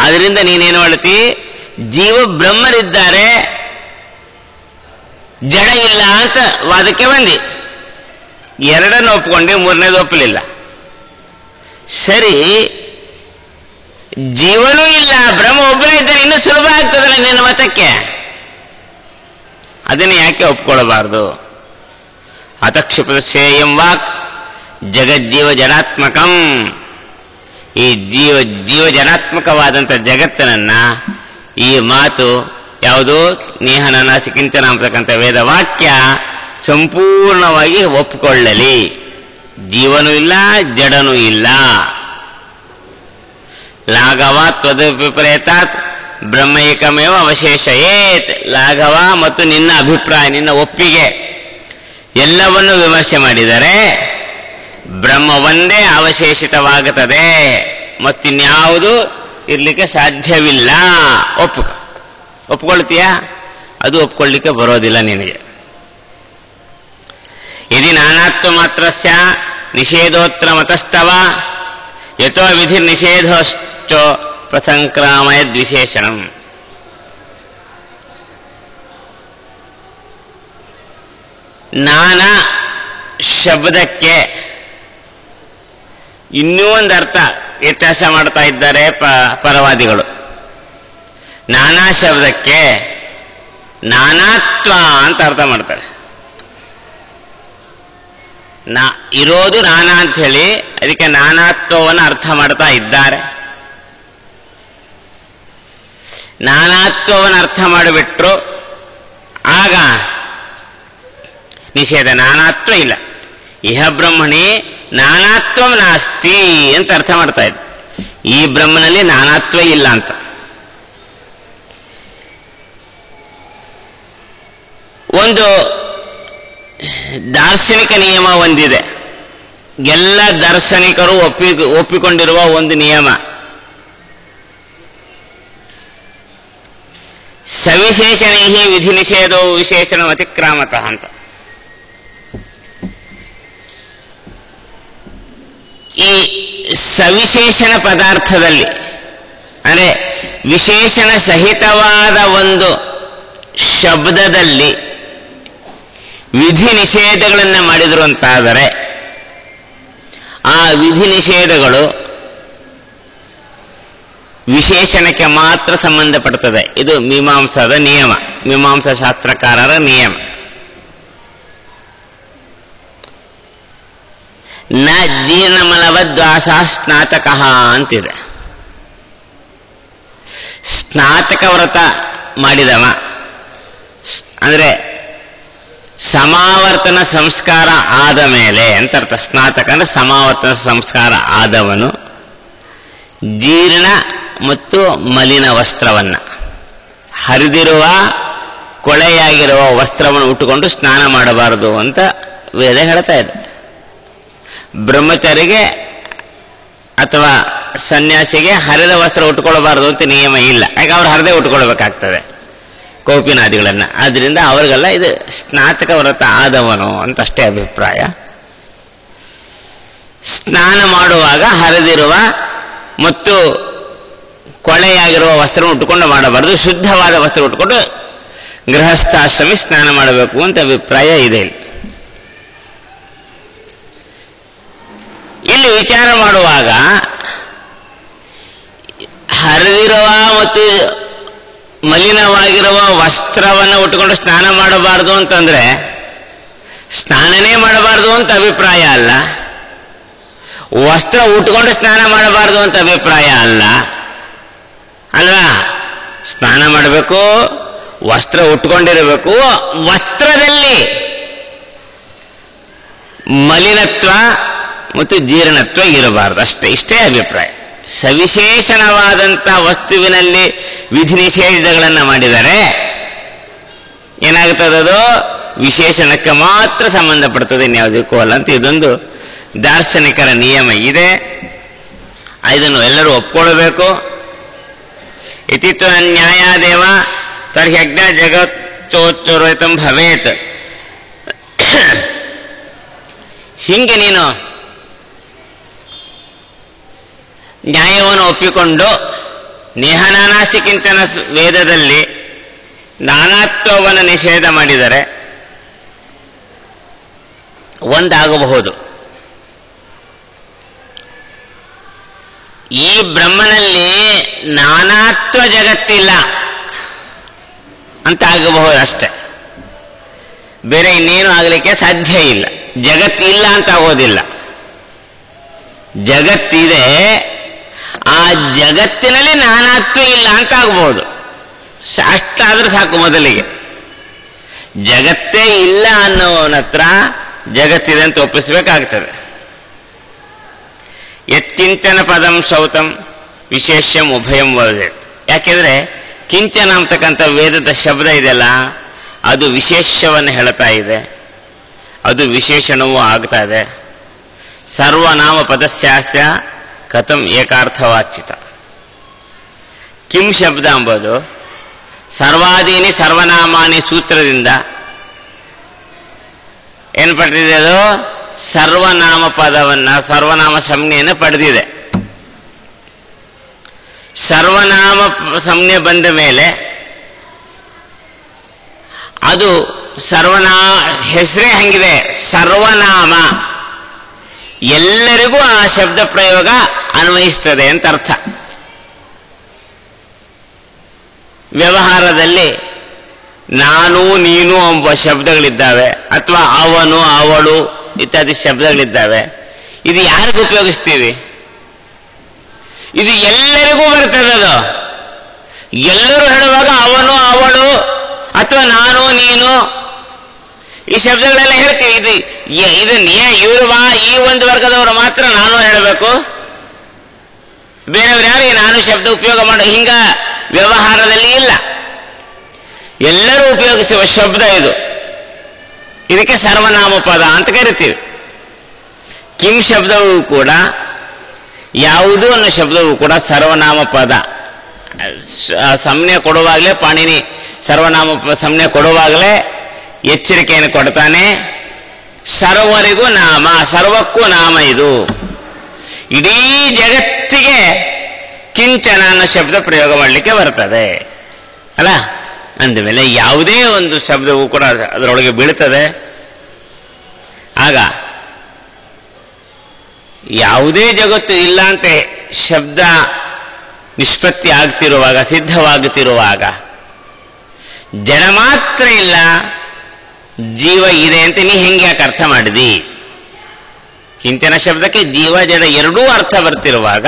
ಆದ್ರಿಂದ ನೀನೇನು ಮಾಡ್ತಿ? ಜೀವ ಬ್ರಹ್ಮರಿದ್ದಾರೆ, ಜಡ ಇಲ್ಲ ಅಂತ ವಾದಕ್ಕೆ ಬಂದಿ. ಎರಡನ್ನು ಒಪ್ಕೊಂಡು ಮೂರನೇದು ಒಪ್ಪಲಿಲ್ಲ. ಸರಿ, ಜೀವನೂ ಇಲ್ಲ, ಬ್ರಹ್ಮ ಒಬ್ಬನೇ ಇದ್ದಾನೆ, ಇನ್ನೂ ಸುಲಭ ಆಗ್ತದಲ್ಲ ನಿನ್ನ ಮತಕ್ಕೆ. ಅದನ್ನು ಯಾಕೆ ಒಪ್ಕೊಳ್ಬಾರ್ದು? ಅತಕ್ಷಿಪೇಯಂ ವಾಕ್ ಜಗಜ್ಜೀವ ಜಡಾತ್ಮಕಂ. ಈ ಜೀವ ಜಡಾತ್ಮಕವಾದಂಥ ಜಗತ್ತನ್ನ ಈ ಮಾತು ಯಾವುದು? ನೇಹನಾಸಿ ಕಿಂಚನ ಅಂತಕ್ಕಂಥ ವೇದ ವಾಕ್ಯ ಸಂಪೂರ್ಣವಾಗಿ ಒಪ್ಪಿಕೊಳ್ಳಲಿ. ಜೀವನೂ ಇಲ್ಲ, ಜಡನೂ ಇಲ್ಲ. ಲಾಘವ ತ್ವದ್ವಿಪರೇತಾತ್ ಬ್ರಹ್ಮ ಏಕಮೇವ ಅವಶೇಷಯೇತ್. ಲಾಘವ ಮತ್ತು ನಿನ್ನ ಅಭಿಪ್ರಾಯ, ನಿನ್ನ ಒಪ್ಪಿಗೆ ಎಲ್ಲವನ್ನು ವಿಮರ್ಶೆ ಮಾಡಿದರೆ ಬ್ರಹ್ಮ ಒಂದೇ ಅವಶೇಷಿತವಾಗುತ್ತದೆ, ಮತ್ತಿನ್ಯಾವುದು ಇರ್ಲಿಕ್ಕೆ ಸಾಧ್ಯವಿಲ್ಲ. ಒಪ್ಕೊಳ್ತೀಯಾ? ಅದು ಒಪ್ಕೊಳ್ಳಿಕ್ಕೆ ಬರೋದಿಲ್ಲ ನಿನಗೆ. ಯದಿ ನಾನಾತ್ವ ಮಾತ್ರಸ್ಯ ನಿಷೇಧೋತ್ರ ಮತಸ್ತವ ಯಥೋ ವಿಧಿ ನಿಷೇಧೋಶ್ಚೋ ಪ್ರಸಂಕ್ರಾಮಯದ್ ವಿಶೇಷಣಂ. ನಾನಾ ಶಬ್ದಕ್ಕೆ ಇನ್ನೂ ಒಂದು ಅರ್ಥ ವ್ಯತ್ಯಾಸ ಮಾಡ್ತಾ ಇದ್ದಾರೆ ಪರವಾದಿಗಳು. ನಾನಾ ಶಬ್ದಕ್ಕೆ ನಾನಾತ್ವ ಅಂತ ಅರ್ಥ ಮಾಡ್ತಾರೆ. ಇರೋದು ನಾನಾ ಅಂತ ಹೇಳಿ ಅದಕ್ಕೆ ನಾನಾತ್ವವನ್ನು ಅರ್ಥ ಮಾಡ್ತಾ ಇದ್ದಾರೆ. ನಾನಾತ್ವವನ್ನು ಅರ್ಥ ಮಾಡಿಬಿಟ್ರು ಆಗ ನಿಷೇಧ. ನಾನಾತ್ವ ಇಲ್ಲ. ಇಹ ಬ್ರಹ್ಮಣಿ ನಾನಾತ್ವ ನಾಸ್ತಿ ಅಂತ ಅರ್ಥ ಮಾಡ್ತಾ ಇದ್ದ. ಈ ಬ್ರಹ್ಮನಲ್ಲಿ ನಾನಾತ್ವ ಇಲ್ಲ ಅಂತ. ಒಂದು ದಾರ್ಶನಿಕ ನಿಯಮ ಒಂದಿದೆ, ಎಲ್ಲ ದಾರ್ಶನಿಕರು ಒಪ್ಪಿಕೊಂಡಿರುವ ಒಂದು ನಿಯಮ. ಸವಿಶೇಷಣೈ ವಿಧಿ ನಿಷೇಧೋ ವಿಶೇಷಣ ಅತಿಕ್ರಾಮತಃ ಅಂತ. ಈ ಸವಿಶೇಷಣ ಪದಾರ್ಥದಲ್ಲಿ ಅಂದರೆ ವಿಶೇಷಣ ಸಹಿತವಾದ ಒಂದು ಶಬ್ದದಲ್ಲಿ ವಿಧಿ ನಿಷೇಧಗಳನ್ನು ಮಾಡಿದರು ಅಂತಾದರೆ ಆ ವಿಧಿ ನಿಷೇಧಗಳು ವಿಶೇಷಣಕ್ಕೆ ಮಾತ್ರ ಸಂಬಂಧಪಡುತ್ತದೆ. ಇದು ಮೀಮಾಂಸಾದ ನಿಯಮ, ಮೀಮಾಂಸಾ ಶಾಸ್ತ್ರಕಾರರ ನಿಯಮ. ನ ಜೀರ್ಣಮಲವದ್ವಾಸ ಸ್ನಾತಕ ಅಂತಿದೆ. ಸ್ನಾತಕ ವ್ರತ ಮಾಡಿದವ ಅಂದರೆ ಸಮಾವರ್ತನ ಸಂಸ್ಕಾರ ಆದ ಮೇಲೆ ಅಂತ ಅರ್ಥ. ಸ್ನಾತಕ ಅಂದರೆ ಸಮಾವರ್ತನ ಸಂಸ್ಕಾರ ಆದವನು ಜೀರ್ಣ ಮತ್ತು ಮಲಿನ ವಸ್ತ್ರವನ್ನು, ಹರಿದಿರುವ ಕೊಳೆಯಾಗಿರುವ ವಸ್ತ್ರವನ್ನು ಉಟ್ಟುಕೊಂಡು ಸ್ನಾನ ಮಾಡಬಾರದು ಅಂತ ವೇದ ಹೇಳ್ತಾ ಇದೆ. ಬ್ರಹ್ಮಚಾರಿಗೆ ಅಥವಾ ಸನ್ಯಾಸಿಗೆ ಹರಿದ ವಸ್ತ್ರ ಉಟ್ಕೊಳ್ಬಾರ್ದು ಅಂತ ನಿಯಮ ಇಲ್ಲ. ಯಾಕೆ ಅವ್ರು ಹರಿದೇ ಉಟ್ಕೊಳ್ಬೇಕಾಗ್ತದೆ ಕೌಪಿನಾದಿಗಳನ್ನು. ಆದ್ದರಿಂದ ಅವ್ರಿಗೆಲ್ಲ ಇದು ಸ್ನಾತಕ ವ್ರತ ಆದವನು ಅಂತ ಅಷ್ಟೇ ಅಭಿಪ್ರಾಯ. ಸ್ನಾನ ಮಾಡುವಾಗ ಹರಿದಿರುವ ಮತ್ತು ಕೊಳೆಯಾಗಿರುವ ವಸ್ತ್ರ ಉಟ್ಕೊಂಡು ಮಾಡಬಾರ್ದು, ಶುದ್ಧವಾದ ವಸ್ತ್ರ ಉಟ್ಕೊಂಡು ಗೃಹಸ್ಥಾಶ್ರಮಿ ಸ್ನಾನ ಮಾಡಬೇಕು ಅಂತ ಅಭಿಪ್ರಾಯ ಇದೆ. ಇಲ್ಲಿ ವಿಚಾರ ಮಾಡುವಾಗ ಹರಿದಿರುವ ಮತ್ತು ಮಲಿನವಾಗಿರುವ ವಸ್ತ್ರವನ್ನು ಉಟ್ಕೊಂಡು ಸ್ನಾನ ಮಾಡಬಾರ್ದು ಅಂತಂದ್ರೆ ಸ್ನಾನನೇ ಮಾಡಬಾರ್ದು ಅಂತ ಅಭಿಪ್ರಾಯ ಅಲ್ಲ, ವಸ್ತ್ರ ಉಟ್ಕೊಂಡು ಸ್ನಾನ ಮಾಡಬಾರ್ದು ಅಂತ ಅಭಿಪ್ರಾಯ ಅಲ್ಲ ಅಲ್ವಾ. ಸ್ನಾನ ಮಾಡಬೇಕು, ವಸ್ತ್ರ ಉಟ್ಕೊಂಡಿರಬೇಕು, ವಸ್ತ್ರದಲ್ಲಿ ಮಲಿನತ್ವ ಮತ್ತು ಜೀರ್ಣತ್ವ ಇರಬಾರ್ದು ಅಷ್ಟೇ. ಇಷ್ಟೇ ಅಭಿಪ್ರಾಯ. ಸವಿಶೇಷಣವಾದಂಥ ವಸ್ತುವಿನಲ್ಲಿ ವಿಧಿ ನಿಷೇಧಗಳನ್ನು ಮಾಡಿದರೆ ಏನಾಗುತ್ತದದು ವಿಶೇಷಣಕ್ಕೆ ಮಾತ್ರ ಸಂಬಂಧಪಡ್ತದೆ, ಇನ್ಯಾವುದಕ್ಕೂ ಅಲ್ಲ ಅಂತ ಇದೊಂದು ದಾರ್ಶನಿಕರ ನಿಯಮ ಇದೆ. ಇದನ್ನು ಎಲ್ಲರೂ ಒಪ್ಕೊಳ್ಬೇಕು. ಇತಿತ್ವ ನ್ಯಾಯಾದೇವ ತರ್ಹ್ಯಜ್ಞ ಜಗಚ್ಚೋಚ್ಚೋರಿತಂ ಭವೇತ್. ಹಿಂಗೆ ನೀನು ನ್ಯಾಯವನ್ನು ಒಪ್ಪಿಕೊಂಡು ನೇಹನಾನಾಸ್ತಿ ಕಿಂಚನ ವೇದದಲ್ಲಿ ನಾನಾತ್ವವನ್ನು ನಿಷೇಧ ಮಾಡಿದರೆ ಒಂದಾಗಬಹುದು. ಈ ಬ್ರಹ್ಮನಲ್ಲಿ ನಾನಾತ್ವ ಜಗತ್ತಿಲ್ಲ ಅಂತ ಆಗಬಹುದು ಅಷ್ಟೆ, ಬೇರೆ ಇನ್ನೇನು ಆಗಲಿಕ್ಕೆ ಸಾಧ್ಯ ಇಲ್ಲ. ಜಗತ್ತಿಲ್ಲ ಅಂತ ಆಗೋದಿಲ್ಲ, ಜಗತ್ತಿದೆ, ಆ ಜಗತ್ತಿನಲ್ಲಿ ನಾನಾತ್ವ ಇಲ್ಲ ಅಂತ ಆಗಬಹುದು. ಅಷ್ಟಾದ್ರೂ ಸಾಕು. ಮೊದಲಿಗೆ ಜಗತ್ತೇ ಇಲ್ಲ ಅನ್ನೋನ ಹತ್ರ ಜಗತ್ತಿದೆ ಅಂತ ಒಪ್ಪಿಸಬೇಕಾಗ್ತದೆ. ಯತ್ಕಿಂಚನ ಪದಂ ಶೌತಂ ವಿಶೇಷ್ಯಂ ಉಭಯಂ ವದೇತ್. ಯಾಕೆಂದ್ರೆ ಕಿಂಚನ ಅಂತಕ್ಕಂಥ ವೇದದ ಶಬ್ದ ಇದೆಯಲ್ಲ, ಅದು ವಿಶೇಷವನ್ನು ಹೇಳ್ತಾ ಇದೆ, ಅದು ವಿಶೇಷಣವೂ ಆಗ್ತಾ ಇದೆ. ಸರ್ವನಾಮ ಪದಸ್ಯಾಸ್ಯ ಕಥಂ ಏಕಾರ್ಥವಾಚಿತ. ಕಿಂ ಶಬ್ದ ಎಂಬುದು ಸರ್ವಾದೀನಿ ಸರ್ವನಾಮಾನಿ ಸೂತ್ರದಿಂದ ಏನು ಪಡೆದಿದೆ? ಅದು ಸರ್ವನಾಮ ಪದವನ್ನು, ಸರ್ವನಾಮ ಸಂಜ್ಞೆಯನ್ನು ಪಡೆದಿದೆ. ಸರ್ವನಾಮ ಸಂಜ್ಞೆ ಬಂದ ಮೇಲೆ ಅದು ಹೆಸರೇ ಹಂಗಿದೆ, ಸರ್ವನಾಮ, ಎಲ್ಲರಿಗೂ ಆ ಶಬ್ದ ಪ್ರಯೋಗ ಅನ್ವಯಿಸ್ತದೆ ಅಂತ ಅರ್ಥ. ವ್ಯವಹಾರದಲ್ಲಿ ನಾನು ನೀನು ಎಂಬ ಶಬ್ದಗಳಿದ್ದಾವೆ, ಅಥವಾ ಅವನು ಅವಳು ಇತ್ಯಾದಿ ಶಬ್ದಗಳಿದ್ದಾವೆ. ಇದು ಯಾರಿಗೂ ಉಪಯೋಗಿಸ್ತೀವಿ? ಇದು ಎಲ್ಲರಿಗೂ ಬರ್ತದೆ. ಅದು ಎಲ್ಲರೂ ಹೇಳುವಾಗ ಅವನು ಅವಳು ಅಥವಾ ನಾನು ನೀನು ಈ ಶಬ್ದಗಳೆಲ್ಲ ಹೇಳ್ತೀವಿ. ಇವರು ಈ ಒಂದು ವರ್ಗದವರು ಮಾತ್ರ ನಾನು ಹೇಳಬೇಕು, ಬೇರೆಯವರು ಯಾರು ನಾನು ಶಬ್ದ ಉಪಯೋಗ ಮಾಡೋ ಹಿಂಗ ವ್ಯವಹಾರದಲ್ಲಿ ಇಲ್ಲ. ಎಲ್ಲರೂ ಉಪಯೋಗಿಸುವ ಶಬ್ದ ಇದು. ಇದಕ್ಕೆ ಸರ್ವನಾಮ ಪದ ಅಂತ ಕರಿತೀವಿ. ಕಿಂ ಶಬ್ದವೂ ಕೂಡ, ಯಾವುದು ಅನ್ನೋ ಶಬ್ದವೂ ಕೂಡ ಸರ್ವನಾಮ ಪದ. ಸಂಜ್ಞೆ ಕೊಡುವಾಗಲೇ ಪಾಣಿನಿ ಸರ್ವನಾಮ ಸಂಜ್ಞೆ ಕೊಡುವಾಗಲೇ ಎಚ್ಚರಿಕೆಯನ್ನು ಕೊಡ್ತಾನೆ. ಸರ್ವರಿಗೂ ನಾಮ, ಸರ್ವಕ್ಕೂ ನಾಮ ಇದು. ಇಡೀ ಜಗತ್ತಿಗೆ ಕಿಂಚನ ಅನ್ನೋ ಶಬ್ದ ಪ್ರಯೋಗ ಮಾಡಲಿಕ್ಕೆ ಬರ್ತದೆ ಅಲ್ಲ. ಅಂದಮೇಲೆ ಯಾವುದೇ ಒಂದು ಶಬ್ದವೂ ಕೂಡ ಅದರೊಳಗೆ ಬೀಳ್ತದೆ. ಆಗ ಯಾವುದೇ ಜಗತ್ತು ಇಲ್ಲ ಅಂತ ಶಬ್ದ ನಿಷ್ಪತ್ತಿ ಆಗ್ತಿರುವಾಗ, ಸಿದ್ಧವಾಗುತ್ತಿರುವಾಗ, ಜಡ ಮಾತ್ರ ಇಲ್ಲ, ಜೀವ ಇದೆ ಅಂತ ನೀ ಹೆಂಗೆ ಯಾಕೆ ಅರ್ಥ ಮಾಡಿದಿ? ಕಿಂಚನ ಶಬ್ದಕ್ಕೆ ಜೀವ ಜಡ ಎರಡೂ ಅರ್ಥ ಬರ್ತಿರುವಾಗ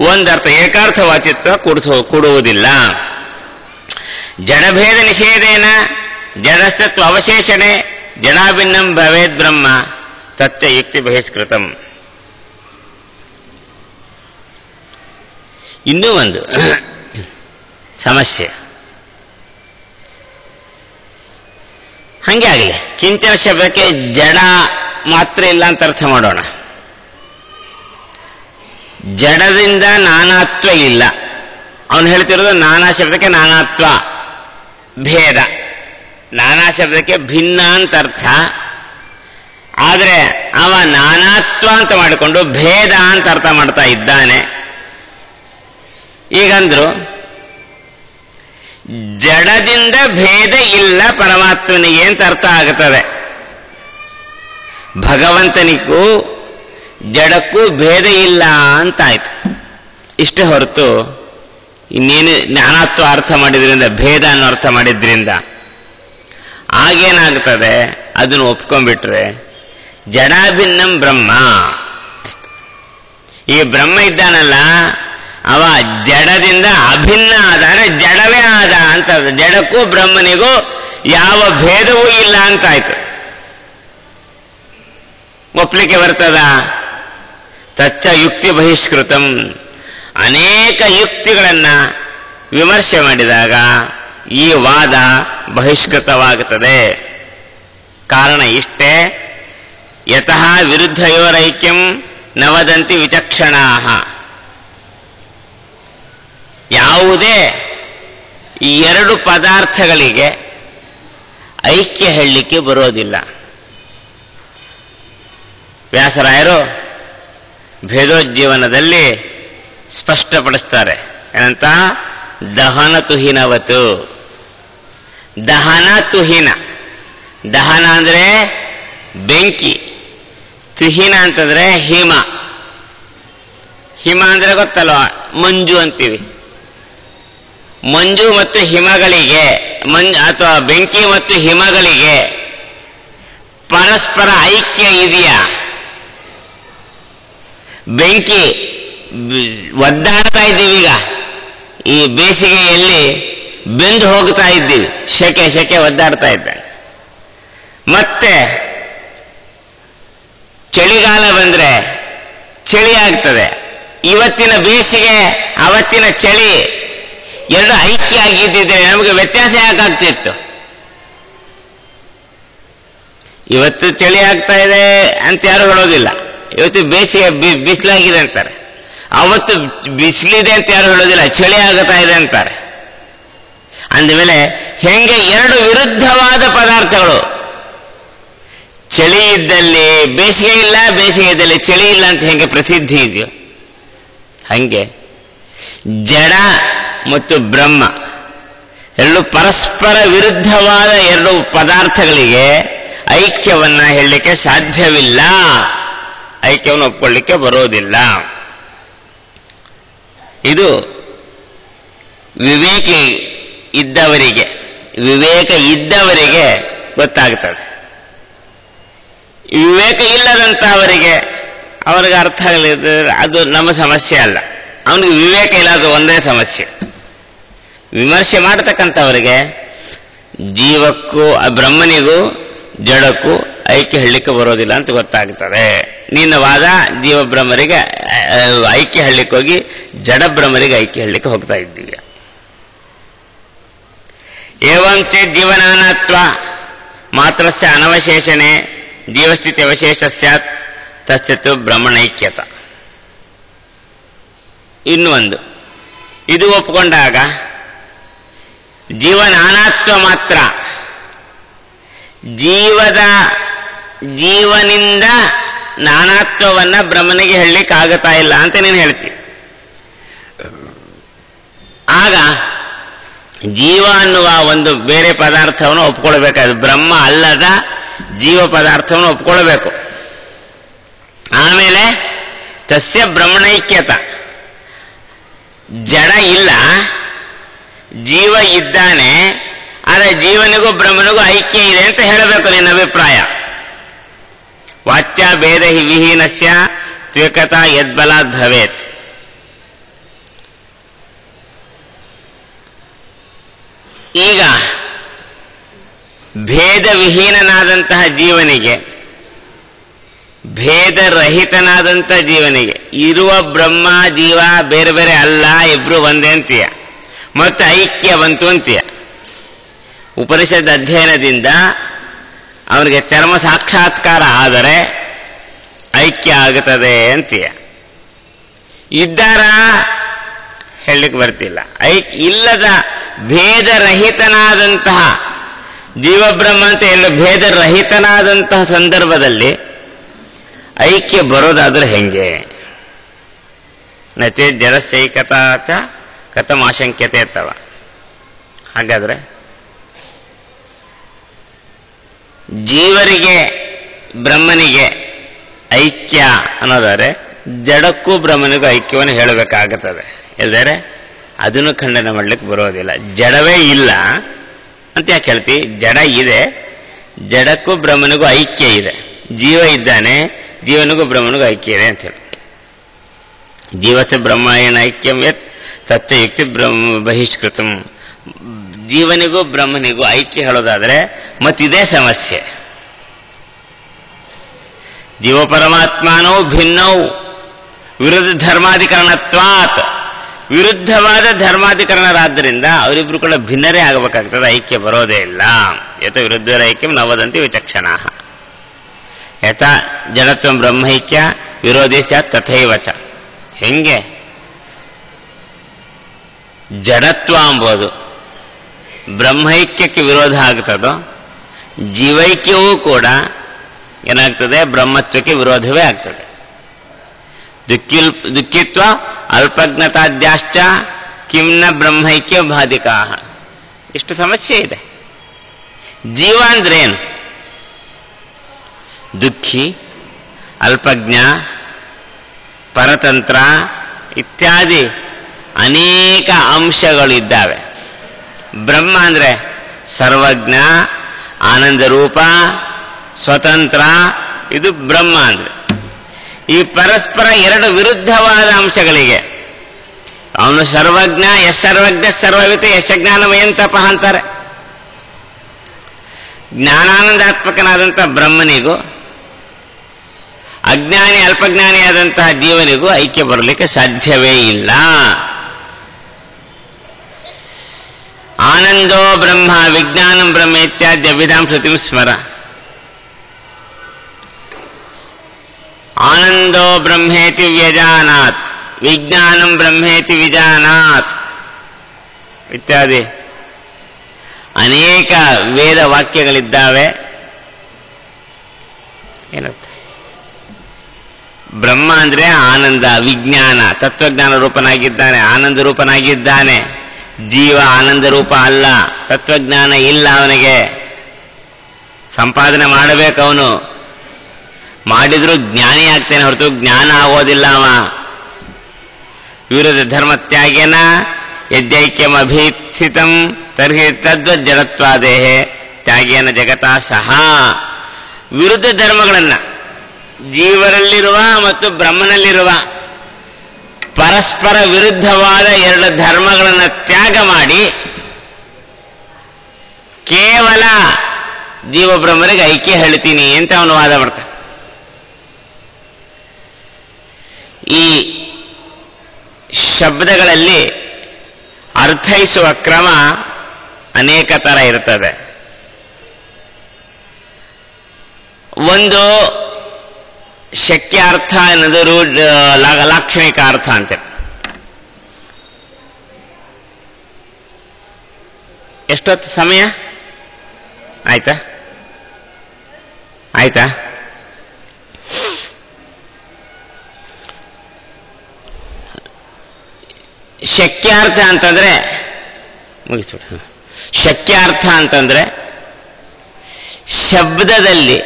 ಒಂದರ್ಥ ಏಕಾರ್ಥ ವಾಚಿತ್ವ ಕೊಡುವುದಿಲ್ಲ. ಜಡಭೇದ ನಿಷೇಧೇನ ಜಡಸ್ತತ್ವ ಅವಶೇಷಣೆ ಜಡಾಭಿನ್ನಂ ಭವೇದ್ ಬ್ರಹ್ಮ ತಚ್ಚ ಯುಕ್ತಿ ಬಹಿಷ್ಕೃತಂ. ಇನ್ನೂ ಒಂದು ಸಮಸ್ಯೆ, ಹಂಗೆ ಆಗಲಿ. ಕಿಂಚನ ಶಬ್ದಕ್ಕೆ ಜಡ ಮಾತ್ರ ಇಲ್ಲ ಅಂತ ಅರ್ಥ ಮಾಡೋಣ. ಜಡದಿಂದ ನಾನಾತ್ವ ಇಲ್ಲ. ಅವನು ಹೇಳ್ತಿರೋದು ನಾನಾ ಶಬ್ದಕ್ಕೆ ನಾನಾತ್ವ, ಭೇದ. ನಾನಾ ಶಬ್ದಕ್ಕೆ ಭಿನ್ನ ಅಂತ ಅರ್ಥ. ಆದರೆ ಅವ ನಾನಾತ್ವ ಅಂತ ಮಾಡಿಕೊಂಡು ಭೇದ ಅಂತ ಅರ್ಥ ಮಾಡ್ತಾ ಇದ್ದಾನೆ. ಈಗಂದ್ರು ಜಡದಿಂದ ಭೇದ ಇಲ್ಲ ಪರಮಾತ್ಮನಿಗೆ ಅಂತ ಅರ್ಥ ಆಗುತ್ತದೆ. ಭಗವಂತನಿಗೂ ಜಡಕ್ಕೂ ಭೇದ ಇಲ್ಲ ಅಂತಾಯ್ತು. ಇಷ್ಟೇ ಹೊರತು ಇನ್ನೇನು ನಾನಾತ್ವ ಅರ್ಥ ಮಾಡಿದ್ರಿಂದ, ಭೇದ ಅನ್ನೋ ಅರ್ಥ ಮಾಡಿದ್ರಿಂದ ಆಗೇನಾಗ್ತದೆ? ಅದನ್ನು ಒಪ್ಕೊಂಡ್ಬಿಟ್ರೆ ಜಡಾಭಿನ್ನಂ ಬ್ರಹ್ಮ. ಈ ಬ್ರಹ್ಮ ಇದ್ದಾನಲ್ಲ, ಅವ ಜಡದಿಂದ ಅಭಿನ್ನ ಆದ, ಅಂದರೆ ಜಡವೇ ಆದ ಅಂತ. ಜಡಕ್ಕೂ ಬ್ರಹ್ಮನಿಗೂ ಯಾವ ಭೇದವೂ ಇಲ್ಲ ಅಂತಾಯ್ತು. ಒಪ್ಲಿಕ್ಕೆ ಬರ್ತದ? ತಚ್ಚ ಯುಕ್ತಿ ಬಹಿಷ್ಕೃತಂ. ಅನೇಕ ಯುಕ್ತಿಗಳನ್ನು ವಿಮರ್ಶೆ ಮಾಡಿದಾಗ ಈ ವಾದ ಬಹಿಷ್ಕೃತವಾಗುತ್ತದೆ. ಕಾರಣ ಇಷ್ಟೇ, ಯತಃ ವಿರುದ್ಧಯೋರೈಕ್ಯಂ ನ ವದಂತಿ ವಿಚಕ್ಷಣಾಃ. ಯಾವುದೇ ಈ ಎರಡು ಪದಾರ್ಥಗಳಿಗೆ ಐಕ್ಯ ಹೇಳಲಿಕ್ಕೆ ಬರೋದಿಲ್ಲ. ವ್ಯಾಸರಾಯರು ಭೇದೋಜ್ಜೀವನದಲ್ಲಿ ಸ್ಪಷ್ಟಪಡಿಸ್ತಾರೆ. ಏನಂತ? ದಹನ ತುಹಿನವತು. ದಹನ ತುಹಿನ. ದಹನ ಅಂದರೆ ಬೆಂಕಿ, ತುಹಿನ ಅಂತಂದ್ರೆ ಹಿಮ. ಹಿಮ ಅಂದರೆ ಗೊತ್ತಲ್ವ, ಮಂಜು ಅಂತೀವಿ. ಮಂಜು ಮತ್ತು ಹಿಮಗಳಿಗೆ, ಅಥವಾ ಬೆಂಕಿ ಮತ್ತು ಹಿಮಗಳಿಗೆ ಪರಸ್ಪರ ಐಕ್ಯ ಇದೆಯಾ? ಬೆಂಕಿ ಒದ್ದಾಡ್ತಾ ಇದ್ದೀವಿ. ಈಗ ಈ ಬೇಸಿಗೆಯಲ್ಲಿ ಬೆಂದು ಹೋಗ್ತಾ ಇದ್ದೀವಿ, ಶೆಕೆ ಒದ್ದಾಡ್ತಾ ಇದ್ದಾನೆ. ಮತ್ತೆ ಚಳಿಗಾಲ ಬಂದ್ರೆ ಚಳಿ ಆಗ್ತದೆ. ಇವತ್ತಿನ ಬೇಸಿಗೆ ಅವತ್ತಿನ ಚಳಿ ಎರಡು ಐಕ್ಯ ಆಗಿದ್ದಿದ್ರೆ ನಮಗೆ ವ್ಯತ್ಯಾಸ ಯಾಕಾಗ್ತಿತ್ತು? ಇವತ್ತು ಚಳಿ ಆಗ್ತಾ ಇದೆ ಅಂತ ಯಾರು ಹೇಳೋದಿಲ್ಲ. ಇವತ್ತು ಬೇಸಿಗೆ ಬಿಸಿಲಾಗಿದೆ ಅಂತಾರೆ. ಅವತ್ತು ಬಿಸಿಲಿದೆ ಅಂತ ಯಾರು ಹೇಳೋದಿಲ್ಲ, ಚಳಿ ಆಗುತ್ತಾ ಇದೆ ಅಂತಾರೆ. ಅಂದಮೇಲೆ ಹೆಂಗೆ ಎರಡು ವಿರುದ್ಧವಾದ ಪದಾರ್ಥಗಳು, ಚಳಿ ಇದ್ದಲ್ಲಿ ಬೇಸಿಗೆ ಇಲ್ಲ, ಬೇಸಿಗೆ ಇದ್ದಲ್ಲಿ ಚಳಿ ಇಲ್ಲ ಅಂತ ಹೆಂಗೆ ಪ್ರಸಿದ್ಧಿ ಇದೆಯೋ, ಹಂಗೆ ಜಡ ಮತ್ತು ಬ್ರಹ್ಮ ಎರಡು ಪರಸ್ಪರ ವಿರುದ್ಧವಾದ ಎರಡು ಪದಾರ್ಥಗಳಿಗೆ ಐಕ್ಯವನ್ನ ಹೇಳಲಿಕ್ಕೆ ಸಾಧ್ಯವಿಲ್ಲ, ಐಕ್ಯವನ್ನು ಒಪ್ಕೊಳ್ಳಿಕ್ಕೆ ಬರೋದಿಲ್ಲ. ಇದು ವಿವೇಕ ಇದ್ದವರಿಗೆ ಗೊತ್ತಾಗ್ತದೆ. ವಿವೇಕ ಇಲ್ಲದಂತವರಿಗೆ ಅವ್ರಿಗೆ ಅರ್ಥ ಆಗಲಿದ್ರೆ ಅದು ನಮ್ಮ ಸಮಸ್ಯೆ ಅಲ್ಲ. ಅವನಿಗೆ ವಿವೇಕ ಇಲ್ಲದ ಒಂದೇ ಸಮಸ್ಯೆ. ವಿಮರ್ಶೆ ಮಾಡತಕ್ಕಂಥವರಿಗೆ ಜೀವಕ್ಕೂ ಬ್ರಹ್ಮನಿಗೂ ಜಡಕ್ಕೂ ಐಕ್ಯ ಹೇಳಲಿಕ್ಕೆ ಬರೋದಿಲ್ಲ ಅಂತ ಗೊತ್ತಾಗ್ತದೆ. ನಿನ್ನ ವಾದ ಜೀವ ಬ್ರಹ್ಮರಿಗೆ ಐಕ್ಯ ಹೇಳಲಿಕ್ಕೆ ಹೋಗಿ ಜಡ ಬ್ರಹ್ಮರಿಗೆ ಐಕ್ಯ ಹೇಳಲಿಕ್ಕೆ ಹೋಗ್ತಾ ಇದ್ದೀವಿ. ಏವಂಚ ಜೀವನಾನಾತ್ವ ಮಾತ್ರಸ್ಯ ಅನವಶೇಷಣೆ ಜೀವಸ್ಥಿತಿ ಅವಶೇಷ ಸ್ಯಾತ್ ತಸ್ಯತು ಬ್ರಹ್ಮಣೈಕ್ಯತ. ಇನ್ನೊಂದು, ಇದು ಒಪ್ಪಿಕೊಂಡಾಗ ಜೀವನಾನಾತ್ವ ಮಾತ್ರ, ಜೀವನಿಂದ ನಾನಾತ್ವವನ್ನ ಬ್ರಹ್ಮನಿಗೆ ಹೇಳಲಿಕ್ಕೆ ಆಗತ್ತಾ ಇಲ್ಲ ಅಂತ ನೀನು ಹೇಳ್ತೀವಿ. ಆಗ ಜೀವ ಅನ್ನುವ ಒಂದು ಬೇರೆ ಪದಾರ್ಥವನ್ನು ಒಪ್ಕೊಳ್ಬೇಕಾದ್ರೆ ಬ್ರಹ್ಮ ಅಲ್ಲದ ಜೀವ ಪದಾರ್ಥವನ್ನು ಒಪ್ಕೊಳ್ಬೇಕು. ತಸ್ಯ ಬ್ರಹ್ಮಣೈಕ್ಯತ, ಜಡ ಇಲ್ಲ, ಜೀವ ಇದ್ದಾನೆ, ಆದರೆ ಜೀವನಿಗೂ ಬ್ರಹ್ಮನಿಗೂ ಐಕ್ಯ ಇದೆ ಅಂತ ಹೇಳಬೇಕು ನಿನ್ನ ಅಭಿಪ್ರಾಯ. ವಾಚ್ಯ ಭೇದ ವಿಹೀನಸ್ಯ ತ್ವೇಕತಾ ಯದ್ಬಲಾತ್ ಭವೇತ್. ಈಗ ಭೇದ ವಿಹೀನನಾದಂತಹ ಜೀವನಿಗೆ, ಭೇದರಹಿತನಾದಂಥ ಜೀವನಿಗೆ ಇರುವ ಬ್ರಹ್ಮ ಜೀವ ಬೇರೆ ಬೇರೆ ಅಲ್ಲ, ಇಬ್ರು ಒಂದೇ ಅಂತೀಯ, ಮತ್ತು ಐಕ್ಯ ಬಂತು ಅಂತೀಯ. ಉಪನಿಷತ್ ಅಧ್ಯಯನದಿಂದ ಅವನಿಗೆ ಚರ್ಮ ಸಾಕ್ಷಾತ್ಕಾರ ಆದರೆ ಐಕ್ಯ ಆಗುತ್ತದೆ ಅಂತೀಯ. ಇದ್ದಾರ ಹೇಳಲಿಕ್ಕೆ ಬರ್ತಿಲ್ಲ. ಇಲ್ಲದ ಭೇದರಹಿತನಾದಂತಹ ಜೀವಬ್ರಹ್ಮ ಅಂತ ಎಲ್ಲ ಭೇದರಹಿತನಾದಂತಹ ಸಂದರ್ಭದಲ್ಲಿ ಐಕ್ಯ ಬರೋದಾದ್ರೆ ಹೆಂಗೆ? ನಚೇ ಜಲಸೈಕತಾ ಚ ಕಥಮಾಶಂಕ್ಯತೆ ಅಥವಾ. ಹಾಗಾದ್ರೆ ಜೀವರಿಗೆ ಬ್ರಹ್ಮನಿಗೆ ಐಕ್ಯ ಅನ್ನೋದಾದ್ರೆ ಜಡಕ್ಕೂ ಬ್ರಹ್ಮನಿಗೂ ಐಕ್ಯವನ್ನು ಹೇಳಬೇಕಾಗುತ್ತದೆ. ಇಲ್ಲದರೆ ಅದನ್ನು ಖಂಡನೆ ಮಾಡಲಿಕ್ಕೆ ಬರೋದಿಲ್ಲ. ಜಡವೇ ಇಲ್ಲ ಅಂತ ಯಾಕೆ ಹೇಳ್ತಿ? ಜಡ ಇದೆ, ಜಡಕ್ಕೂ ಬ್ರಹ್ಮನಿಗೂ ಐಕ್ಯ ಇದೆ. ಜೀವ ಇದ್ದಾನೆ, ಜೀವನಿಗೂ ಬ್ರಹ್ಮನಿಗೂ ಐಕ್ಯ ಇದೆ ಅಂತೇಳಿ. ಜೀವಸ ಬ್ರಹ್ಮಣ ಐಕ್ಯಂ ಯತ್ ತಚ್ಚ ಯುಕ್ತಿ ಬ್ರಹ್ಮ ಬಹಿಷ್ಕೃತಂ. ಜೀವನಿಗೂ ಬ್ರಹ್ಮನಿಗೂ ಐಕ್ಯ ಹೇಳೋದಾದರೆ ಮತ್ತಿದೇ ಸಮಸ್ಯೆ. ಜೀವ ಪರಮಾತ್ಮನೋ ಭಿನ್ನೌ ವಿರುದ್ಧ ಧರ್ಮಾಧಿಕರಣತ್ವಾತ್. ವಿರುದ್ಧವಾದ ಧರ್ಮಾಧಿಕರಣರಾದ್ದರಿಂದ ಅವರಿಬ್ರು ಕೂಡ ಭಿನ್ನರೇ ಆಗಬೇಕಾಗ್ತದೆ, ಐಕ್ಯ ಬರೋದೇ ಇಲ್ಲ. ಯಥ ವಿರುದ್ಧರ ಐಕ್ಯಂ ನ ವದಂತಿ ವಿಚಕ್ಷಣಾ. ಯಥ ಜಡತ್ವ ಬ್ರಹ್ಮೈಕ್ಯ ವಿರೋಧಿ ಸ್ಯಾತ್ ತಥೈವ ಚ. ಹೆಂಗೆ ಜಡತ್ವ ಎಂಬುದು ಬ್ರಹ್ಮೈಕ್ಯಕ್ಕೆ ವಿರೋಧ ಆಗ್ತದೋ, ಜೀವೈಕ್ಯವೂ ಕೂಡ ಏನಾಗ್ತದೆ? ಬ್ರಹ್ಮತ್ವಕ್ಕೆ ವಿರೋಧವೇ ಆಗ್ತದೆ. ದುಃಖಿತ್ವ ಅಲ್ಪಜ್ಞತಾದ್ಯಾಶ್ಚ ಕಿಮ್ನ ಬ್ರಹ್ಮೈಕ್ಯ ಬಾಧಿಕಾ. ಇಷ್ಟು ಸಮಸ್ಯೆ ಇದೆ. ಜೀವ ಅಂದ್ರೇನು? ದುಃಖಿ, ಅಲ್ಪಜ್ಞ, ಪರತಂತ್ರ ಇತ್ಯಾದಿ ಅನೇಕ ಅಂಶಗಳಿದ್ದಾವೆ. ಬ್ರಹ್ಮ ಅಂದರೆ ಸರ್ವಜ್ಞ, ಆನಂದರೂಪ, ಸ್ವತಂತ್ರ. ಇದು ಬ್ರಹ್ಮ ಅಂದರೆ. ಈ ಪರಸ್ಪರ ಎರಡು ವಿರುದ್ಧವಾದ ಅಂಶಗಳಿಗೆ ಅವನು ಸರ್ವಜ್ಞ, ಸರ್ವಜ್ಞ ಸರ್ವವಿತ ಜ್ಞಾನಮಯಂ ತಪಃ ಅಂತಾರೆ. ಜ್ಞಾನಾನಂದಾತ್ಮಕನಾದಂಥ ಬ್ರಹ್ಮನಿಗೂ ಅಜ್ಞಾನಿ ಅಲ್ಪಜ್ಞಾನಿಯಾದಂತಹ ಜೀವನಿಗೂ ಐಕ್ಯ ಬರಲಿಕ್ಕೆ ಸಾಧ್ಯವೇ ಇಲ್ಲ. ಆನಂದೋ ಬ್ರಹ್ಮ ವಿಜ್ಞಾನಂ ಬ್ರಹ್ಮ ಇತ್ಯಾದಿ ಅಭಿಧಾಂ ಶ್ರುತಿಂ ಸ್ಮರ. ಆನಂದೋ ಬ್ರಹ್ಮೇತಿ ವ್ಯಜಾನಾತ್, ವಿಜ್ಞಾನಂ ಬ್ರಹ್ಮೇತಿ ವಿಜಾನಾತ್ ಇತ್ಯಾದಿ ಅನೇಕ ವೇದ ವಾಕ್ಯಗಳಿದ್ದಾವೆ. ಏನಂತ? ಬ್ರಹ್ಮ ಅಂದರೆ ಆನಂದ, ವಿಜ್ಞಾನ, ತತ್ವಜ್ಞಾನ ರೂಪನಾಗಿದ್ದಾನೆ, ಆನಂದ ರೂಪನಾಗಿದ್ದಾನೆ. ಜೀವ ಆನಂದ ರೂಪ ಅಲ್ಲ, ತತ್ವಜ್ಞಾನ ಇಲ್ಲ. ಅವನಿಗೆ ಸಂಪಾದನೆ ಮಾಡಬೇಕು. ಅವನು ಮಾಡಿದ್ರೂ ಜ್ಞಾನಿ ಆಗ್ತೇನೆ ಹೊರತು ಜ್ಞಾನ ಆಗೋದಿಲ್ಲ. ಅವ ವಿರುದ್ಧ ಧರ್ಮತ್ಯಾಗೇನ ಯದ್ಯೈಕ್ಯಂ ಅಭೀಪ್ಸಿತಂ ತರ್ಹಿ ತದ್ವದ್ ಜಡತ್ವಾದೇಹ ತ್ಯಾಗೇನ ಜಗತಾ ಸಹ. ವಿರುದ್ಧ ಧರ್ಮಗಳನ್ನು, ಜೀವರಲ್ಲಿರುವ ಮತ್ತು ಬ್ರಹ್ಮನಲ್ಲಿರುವ ಪರಸ್ಪರ ವಿರುದ್ಧವಾದ ಎರಡು ಧರ್ಮಗಳನ್ನು ತ್ಯಾಗ ಮಾಡಿ ಕೇವಲ ಜೀವ ಬ್ರಹ್ಮನಿಗೆ ಐಕ್ಯ ಹೇಳ್ತೀನಿ ಅಂತ ಅವನು ವಾದ ಮಾಡ್ತಾನೆ. ಈ ಶಬ್ದಗಳಲ್ಲಿ ಅರ್ಥೈಸುವ ಕ್ರಮ ಅನೇಕ ಥರ ಇರ್ತದೆ. ಒಂದು ಶಕ್ಯಾರ್ಥ ಅನ್ನೋದು ಲಾಕ್ಷಣಿಕ ಅರ್ಥ ಅಂತ. ಎಷ್ಟೊತ್ತು ಸಮಯ ಆಯ್ತಾ? ಆಯ್ತಾ? ಶಕ್ಯಾರ್ಥ ಅಂತಂದ್ರೆ ಮುಗಿಸ್ಬಿಡ. ಶಕ್ಯಾರ್ಥ ಅಂತಂದ್ರೆ ಶಬ್ದದಲ್ಲಿ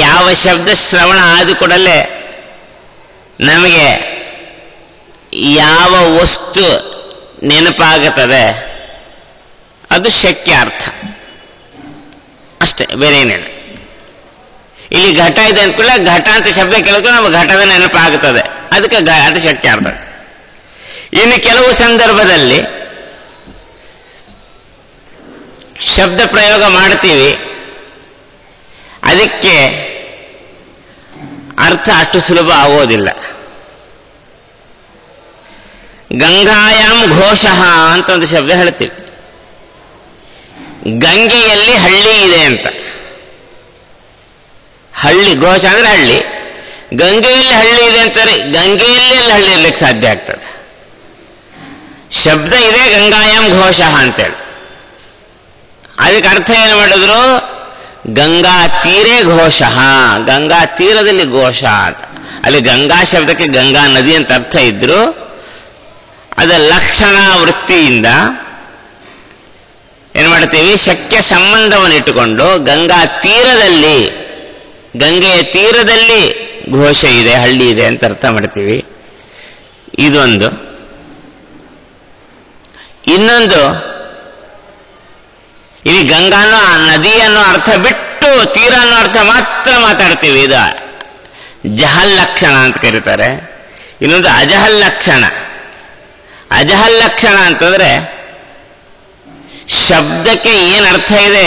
ಯಾವ ಶಬ್ದ ಶ್ರವಣ ಆದ ಕೂಡಲೇ ನಮಗೆ ಯಾವ ವಸ್ತು ನೆನಪಾಗುತ್ತದೆ ಅದು ಶಕ್ಯಾರ್ಥ ಅಷ್ಟೇ, ಬೇರೆ ಏನಿಲ್ಲ. ಇಲ್ಲಿ ಘಟ ಇದೆ ಅಂದ್ಕೊಳ್ಳೆ, ಘಟ ಅಂತ ಶಬ್ದ ಕೇಳಿದ್ರೆ ನಮಗೆ ಘಟದ ನೆನಪಾಗುತ್ತದೆ, ಅದಕ್ಕೆ ಅದು ಶಕ್ಯಾರ್ಥ. ಇನ್ನು ಕೆಲವು ಸಂದರ್ಭದಲ್ಲಿ ಶಬ್ದ ಪ್ರಯೋಗ ಮಾಡ್ತೀವಿ, ಅದಕ್ಕೆ ಅರ್ಥ ಅಷ್ಟು ಸುಲಭ ಆಗೋದಿಲ್ಲ. ಗಂಗಾಯಾಮ್ ಘೋಷಃ ಅಂತ ಒಂದು ಶಬ್ದ ಹೇಳ್ತೀವಿ, ಗಂಗೆಯಲ್ಲಿ ಹಳ್ಳಿ ಇದೆ ಅಂತ. ಹಳ್ಳಿ, ಘೋಷ ಅಂದ್ರೆ ಹಳ್ಳಿ, ಗಂಗೆಯಲ್ಲಿ ಹಳ್ಳಿ ಇದೆ ಅಂತಾರೆ, ಗಂಗೆಯಲ್ಲಿ ಎಲ್ಲ ಹಳ್ಳಿ ಇರ್ಲಿಕ್ಕೆ ಸಾಧ್ಯ ಆಗ್ತದೆ. ಶಬ್ದ ಇದೆ ಗಂಗಾಯಾಮ್ ಘೋಷಃ ಅಂತೇಳಿ, ಅದಕ್ಕೆ ಅರ್ಥ ಏನು ಮಾಡಿದ್ರು, ಗಂಗಾ ತೀರೇ ಘೋಷಃ, ಗಂಗಾ ತೀರದಲ್ಲಿ ಘೋಷ ಅಂತ. ಅಲ್ಲಿ ಗಂಗಾ ಶಬ್ದಕ್ಕೆ ಗಂಗಾ ನದಿ ಅಂತ ಅರ್ಥ ಇದ್ರು, ಅದರ ಲಕ್ಷಣ ವೃತ್ತಿಯಿಂದ ಏನು ಮಾಡ್ತೀವಿ, ಶಕ್ಯ ಸಂಬಂಧವನ್ನು ಇಟ್ಟುಕೊಂಡು ಗಂಗಾ ತೀರದಲ್ಲಿ, ಗಂಗೆಯ ತೀರದಲ್ಲಿ ಘೋಷ ಇದೆ, ಹಳ್ಳಿ ಇದೆ ಅಂತ ಅರ್ಥ ಮಾಡ್ತೀವಿ. ಇದೊಂದು. ಇನ್ನೊಂದು, ಇಲ್ಲಿ ಗಂಗಾನು ನದಿಯನ್ನು ಅರ್ಥ ಬಿಟ್ಟು ತೀರ ಅನ್ನೋ ಅರ್ಥ ಮಾತ್ರ ಮಾತಾಡ್ತೀವಿ, ಇದು ಜಹಲ್ಲಕ್ಷಣ ಅಂತ ಕರೀತಾರೆ. ಇನ್ನೊಂದು ಅಜಹಲ್ಲಕ್ಷಣ. ಅಜಹಲ್ಲಕ್ಷಣ ಅಂತಂದ್ರೆ ಶಬ್ದಕ್ಕೆ ಏನು ಅರ್ಥ ಇದೆ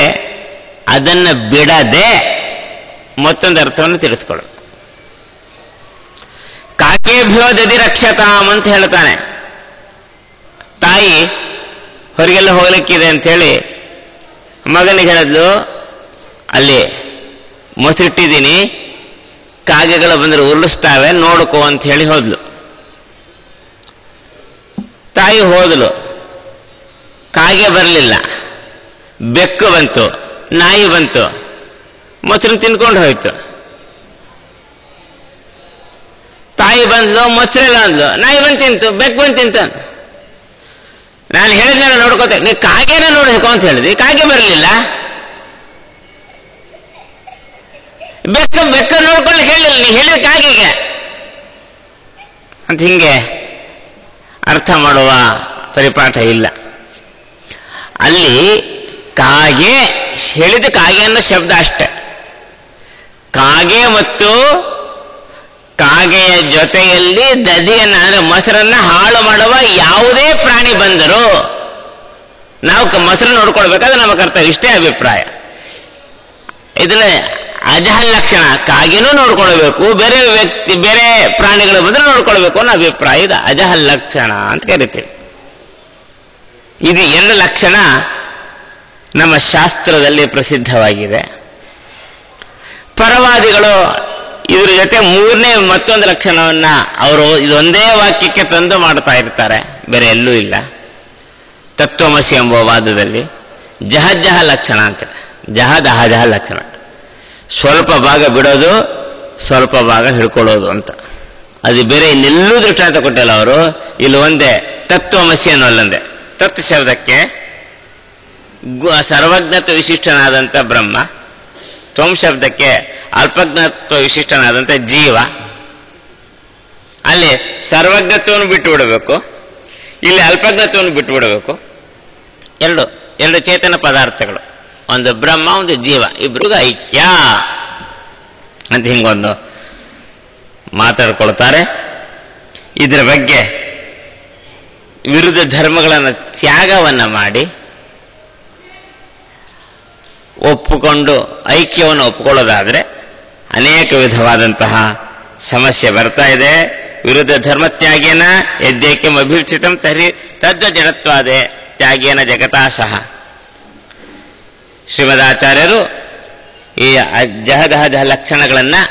ಅದನ್ನು ಬಿಡದೆ ಮತ್ತೊಂದು ಅರ್ಥವನ್ನು ತಿಳಿಸ್ಕೊಳ್ಳೋದು. ಕಾಕೇಭ್ಯೋ ದದಿ ರಕ್ಷತಾಮ್ ಅಂತ ಹೇಳ್ತಾನೆ. ತಾಯಿ ಹೊರಗೆಲ್ಲ ಹೋಗ್ಲಿಕ್ಕಿದೆ ಅಂಥೇಳಿ ಮಗನಿಗೆ ಹೇಳಿದ್ಲು, ಅಲ್ಲಿ ಮೊಸರಿಟ್ಟಿದ್ದೀನಿ, ಕಾಗೆಗಳು ಬಂದರೆ ಉರುಳಿಸ್ತಾವೆ, ನೋಡ್ಕೋ ಅಂತ ಹೇಳಿ ಹೋದ್ಲು. ತಾಯಿ ಹೋದ್ಲು, ಕಾಗೆ ಬರಲಿಲ್ಲ, ಬೆಕ್ಕು ಬಂತು, ನಾಯಿ ಬಂತು, ಮೊಸರನ್ನು ತಿನ್ಕೊಂಡು ಹೋಯ್ತು. ತಾಯಿ ಬಂದ್ಲು, ಮೊಸರೆಲ್ಲ ಅಂದ್ಲು, ನಾಯಿ ಬಂದು ತಿಂತು, ಬೆಕ್ಕು ಬಂದು ತಿಂತ. ನಾನು ಹೇಳಿದ್ನೆಲ್ಲ ನೋಡ್ಕೋತೆ, ನೀ ಕಾಗೆನ ನೋಡ್ಕೋ ಅಂತ ಹೇಳಿದ್ವಿ, ಕಾಗೆ ಬರಲಿಲ್ಲ. ಬೆಕ್ಕ ನೋಡ್ಕೊಳ್ಳಿ ಹೇಳಿಲ್ಲ, ನೀ ಹೇಳಿದ ಕಾಗೆಗೆ ಅಂತ. ಹಿಂಗೆ ಅರ್ಥ ಮಾಡುವ ಪರಿಪಾಠ ಇಲ್ಲ. ಅಲ್ಲಿ ಕಾಗೆ ಹೇಳಿದ ಕಾಗೆ ಅನ್ನೋ ಶಬ್ದ ಅಷ್ಟೆ. ಕಾಗೆ ಮತ್ತು ಕಾಗೆಯ ಜೊತೆಯಲ್ಲಿ ದದಿಯನ್ನು ಅಂದ್ರೆ ಮೊಸರನ್ನ ಹಾಳು ಮಾಡುವ ಯಾವುದೇ ಪ್ರಾಣಿ ಬಂದರೂ ನಾವು ಮೊಸರು ನೋಡ್ಕೊಳ್ಬೇಕಾದ್ರೆ ನಮಗೆ ಕರ್ತವ್ಯ, ಇಷ್ಟೇ ಅಭಿಪ್ರಾಯ. ಇದನ್ನ ಅಜಹಲ್ಲಕ್ಷಣ, ಕಾಗೆನೂ ನೋಡ್ಕೊಳ್ಬೇಕು, ಬೇರೆ ವ್ಯಕ್ತಿ ಬೇರೆ ಪ್ರಾಣಿಗಳು ಬಂದ್ರೆ ನೋಡ್ಕೊಳ್ಬೇಕು ಅನ್ನೋ ಅಭಿಪ್ರಾಯ. ಇದು ಅಜಹಲ್ಲಕ್ಷಣ ಅಂತ ಕರಿತೀವಿ. ಇದು ಎರಡು ಲಕ್ಷಣ ನಮ್ಮ ಶಾಸ್ತ್ರದಲ್ಲಿ ಪ್ರಸಿದ್ಧವಾಗಿದೆ. ಪರವಾದಿಗಳು ಇದ್ರ ಜೊತೆ ಮೂರನೇ ಮತ್ತೊಂದು ಲಕ್ಷಣವನ್ನ ಅವರು ಇದೊಂದೇ ವಾಕ್ಯಕ್ಕೆ ತಂದು ಮಾಡ್ತಾ ಇರ್ತಾರೆ, ಬೇರೆ ಎಲ್ಲೂ ಇಲ್ಲ. ತತ್ವಮಸಿ ಎಂಬ ವಾದದಲ್ಲಿ ಜಹ ಲಕ್ಷಣ ಅಂತ, ಜಹ ಲಕ್ಷಣ, ಸ್ವಲ್ಪ ಭಾಗ ಬಿಡೋದು, ಸ್ವಲ್ಪ ಭಾಗ ಹಿಡ್ಕೊಳ್ಳೋದು ಅಂತ. ಅದು ಬೇರೆ ಇನ್ನೆಲ್ಲೂ ದೃಷ್ಟಾಂತ ಕೊಟ್ಟಿಲ್ಲ ಅವರು. ಇಲ್ಲಿ ಒಂದೇ ತತ್ವಮಸಿ ಅನ್ನೋಲ್ಲಂದೆ. ತತ್ ಶಬ್ದಕ್ಕೆ ಸರ್ವಜ್ಞತ್ವ ವಿಶಿಷ್ಟನಾದಂಥ ಬ್ರಹ್ಮ, ತ್ವಂ ಶಬ್ದಕ್ಕೆ ಅಲ್ಪಜ್ಞತ್ವ ವಿಶಿಷ್ಟನಾದಂಥ ಜೀವ. ಅಲ್ಲಿ ಸರ್ವಜ್ಞತ್ವವನ್ನು ಬಿಟ್ಟು ಬಿಡಬೇಕು, ಇಲ್ಲಿ ಅಲ್ಪಜ್ಞತ್ವವನ್ನು ಬಿಟ್ಟು ಬಿಡಬೇಕು. ಎರಡು ಚೇತನ ಪದಾರ್ಥಗಳು, ಒಂದು ಬ್ರಹ್ಮ ಒಂದು ಜೀವ, ಇಬ್ರಿಗೂ ಐಕ್ಯ ಅಂತ ಹಿಂಗೊಂದು ಮಾತಾಡ್ಕೊಳ್ತಾರೆ. ಇದರ ಬಗ್ಗೆ ವಿರುದ್ಧ ಧರ್ಮಗಳನ್ನು ತ್ಯಾಗವನ್ನು ಮಾಡಿ ಒಪ್ಪಿಕೊಂಡು ಐಕ್ಯವನ್ನು ಒಪ್ಪಿಕೊಳ್ಳೋದಾದರೆ ಅನೇಕ ವಿಧವಾದಂತಹ ಸಮಸ್ಯೆ ಬರ್ತಾ ಇದೆ. ವಿರುದ್ಧ ಧರ್ಮತ್ಯಾಗೇನ ಯದ್ಯೈಕ್ಯಂ ಅಭಿರುಚಿತಂ ತರ್ಹಿ ತದ್ವ ಜಡತ್ವಾದೆ ತ್ಯಾಗೇನ ಜಗತಾ ಸಹ. ಶ್ರೀಮದಾಚಾರ್ಯರು ಈ ಜಹ ಲಕ್ಷಣಗಳನ್ನು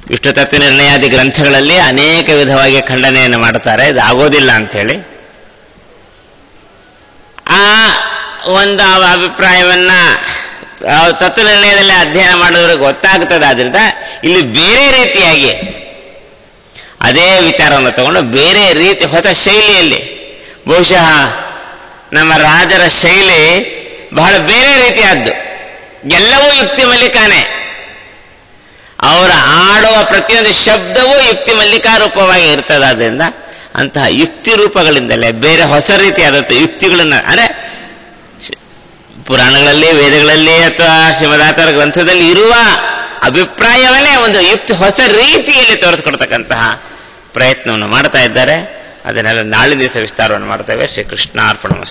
ವಿಷ್ಣು ತತ್ವ ನಿರ್ಣಯಾದಿ ಗ್ರಂಥಗಳಲ್ಲಿ ಅನೇಕ ವಿಧವಾಗಿ ಖಂಡನೆಯನ್ನು ಮಾಡ್ತಾರೆ. ಇದು ಆಗೋದಿಲ್ಲ ಅಂಥೇಳಿ ಆ ಒಂದು ಅಭಿಪ್ರಾಯವನ್ನ ತತ್ವ ನಿರ್ಣಯದಲ್ಲಿ ಅಧ್ಯಯನ ಮಾಡೋರಿಗೆ ಗೊತ್ತಾಗ್ತದೆ. ಆದ್ರಿಂದ ಇಲ್ಲಿ ಬೇರೆ ರೀತಿಯಾಗಿ ಅದೇ ವಿಚಾರವನ್ನು ತಗೊಂಡು ಬೇರೆ ರೀತಿ ಹೊಸ ಶೈಲಿಯಲ್ಲಿ, ಬಹುಶಃ ನಮ್ಮ ರಾಜರ ಶೈಲಿ ಬಹಳ ಬೇರೆ ರೀತಿಯಾದ್ದು. ಎಲ್ಲವೂ ಯುಕ್ತಿ ಮಲ್ಲಿಕಾನೆ. ಅವರ ಆಡುವ ಮಾಡುವ ಪ್ರತಿಯೊಂದು ಶಬ್ದವೂ ಯುಕ್ತಿ ಮಲ್ಲಿಕಾ ರೂಪವಾಗಿ ಇರ್ತದಾದ್ರಿಂದ ಅಂತಹ ಯುಕ್ತಿ ರೂಪಗಳಿಂದಲೇ ಬೇರೆ ಹೊಸ ರೀತಿಯಾದಂಥ ಯುಕ್ತಿಗಳನ್ನು, ಅಂದರೆ ಪುರಾಣಗಳಲ್ಲಿ, ವೇದಗಳಲ್ಲಿ ಅಥವಾ ಶ್ರೀಮದಾಚಾರ್ಯ ಗ್ರಂಥದಲ್ಲಿ ಇರುವ ಅಭಿಪ್ರಾಯವನ್ನೇ ಒಂದು ಯುಕ್ತಿ ಹೊಸ ರೀತಿಯಲ್ಲಿ ತೋರಿಸ್ಕೊಡ್ತಕ್ಕಂತಹ ಪ್ರಯತ್ನವನ್ನು ಮಾಡ್ತಾ ಇದ್ದಾರೆ. ಅದನ್ನೆಲ್ಲ ನಾಳೆ ದಿವಸ ವಿಸ್ತಾರವನ್ನು ಮಾಡ್ತೇವೆ. ಶ್ರೀ ಕೃಷ್ಣಾರ್ಪಣಮಸ್ತು.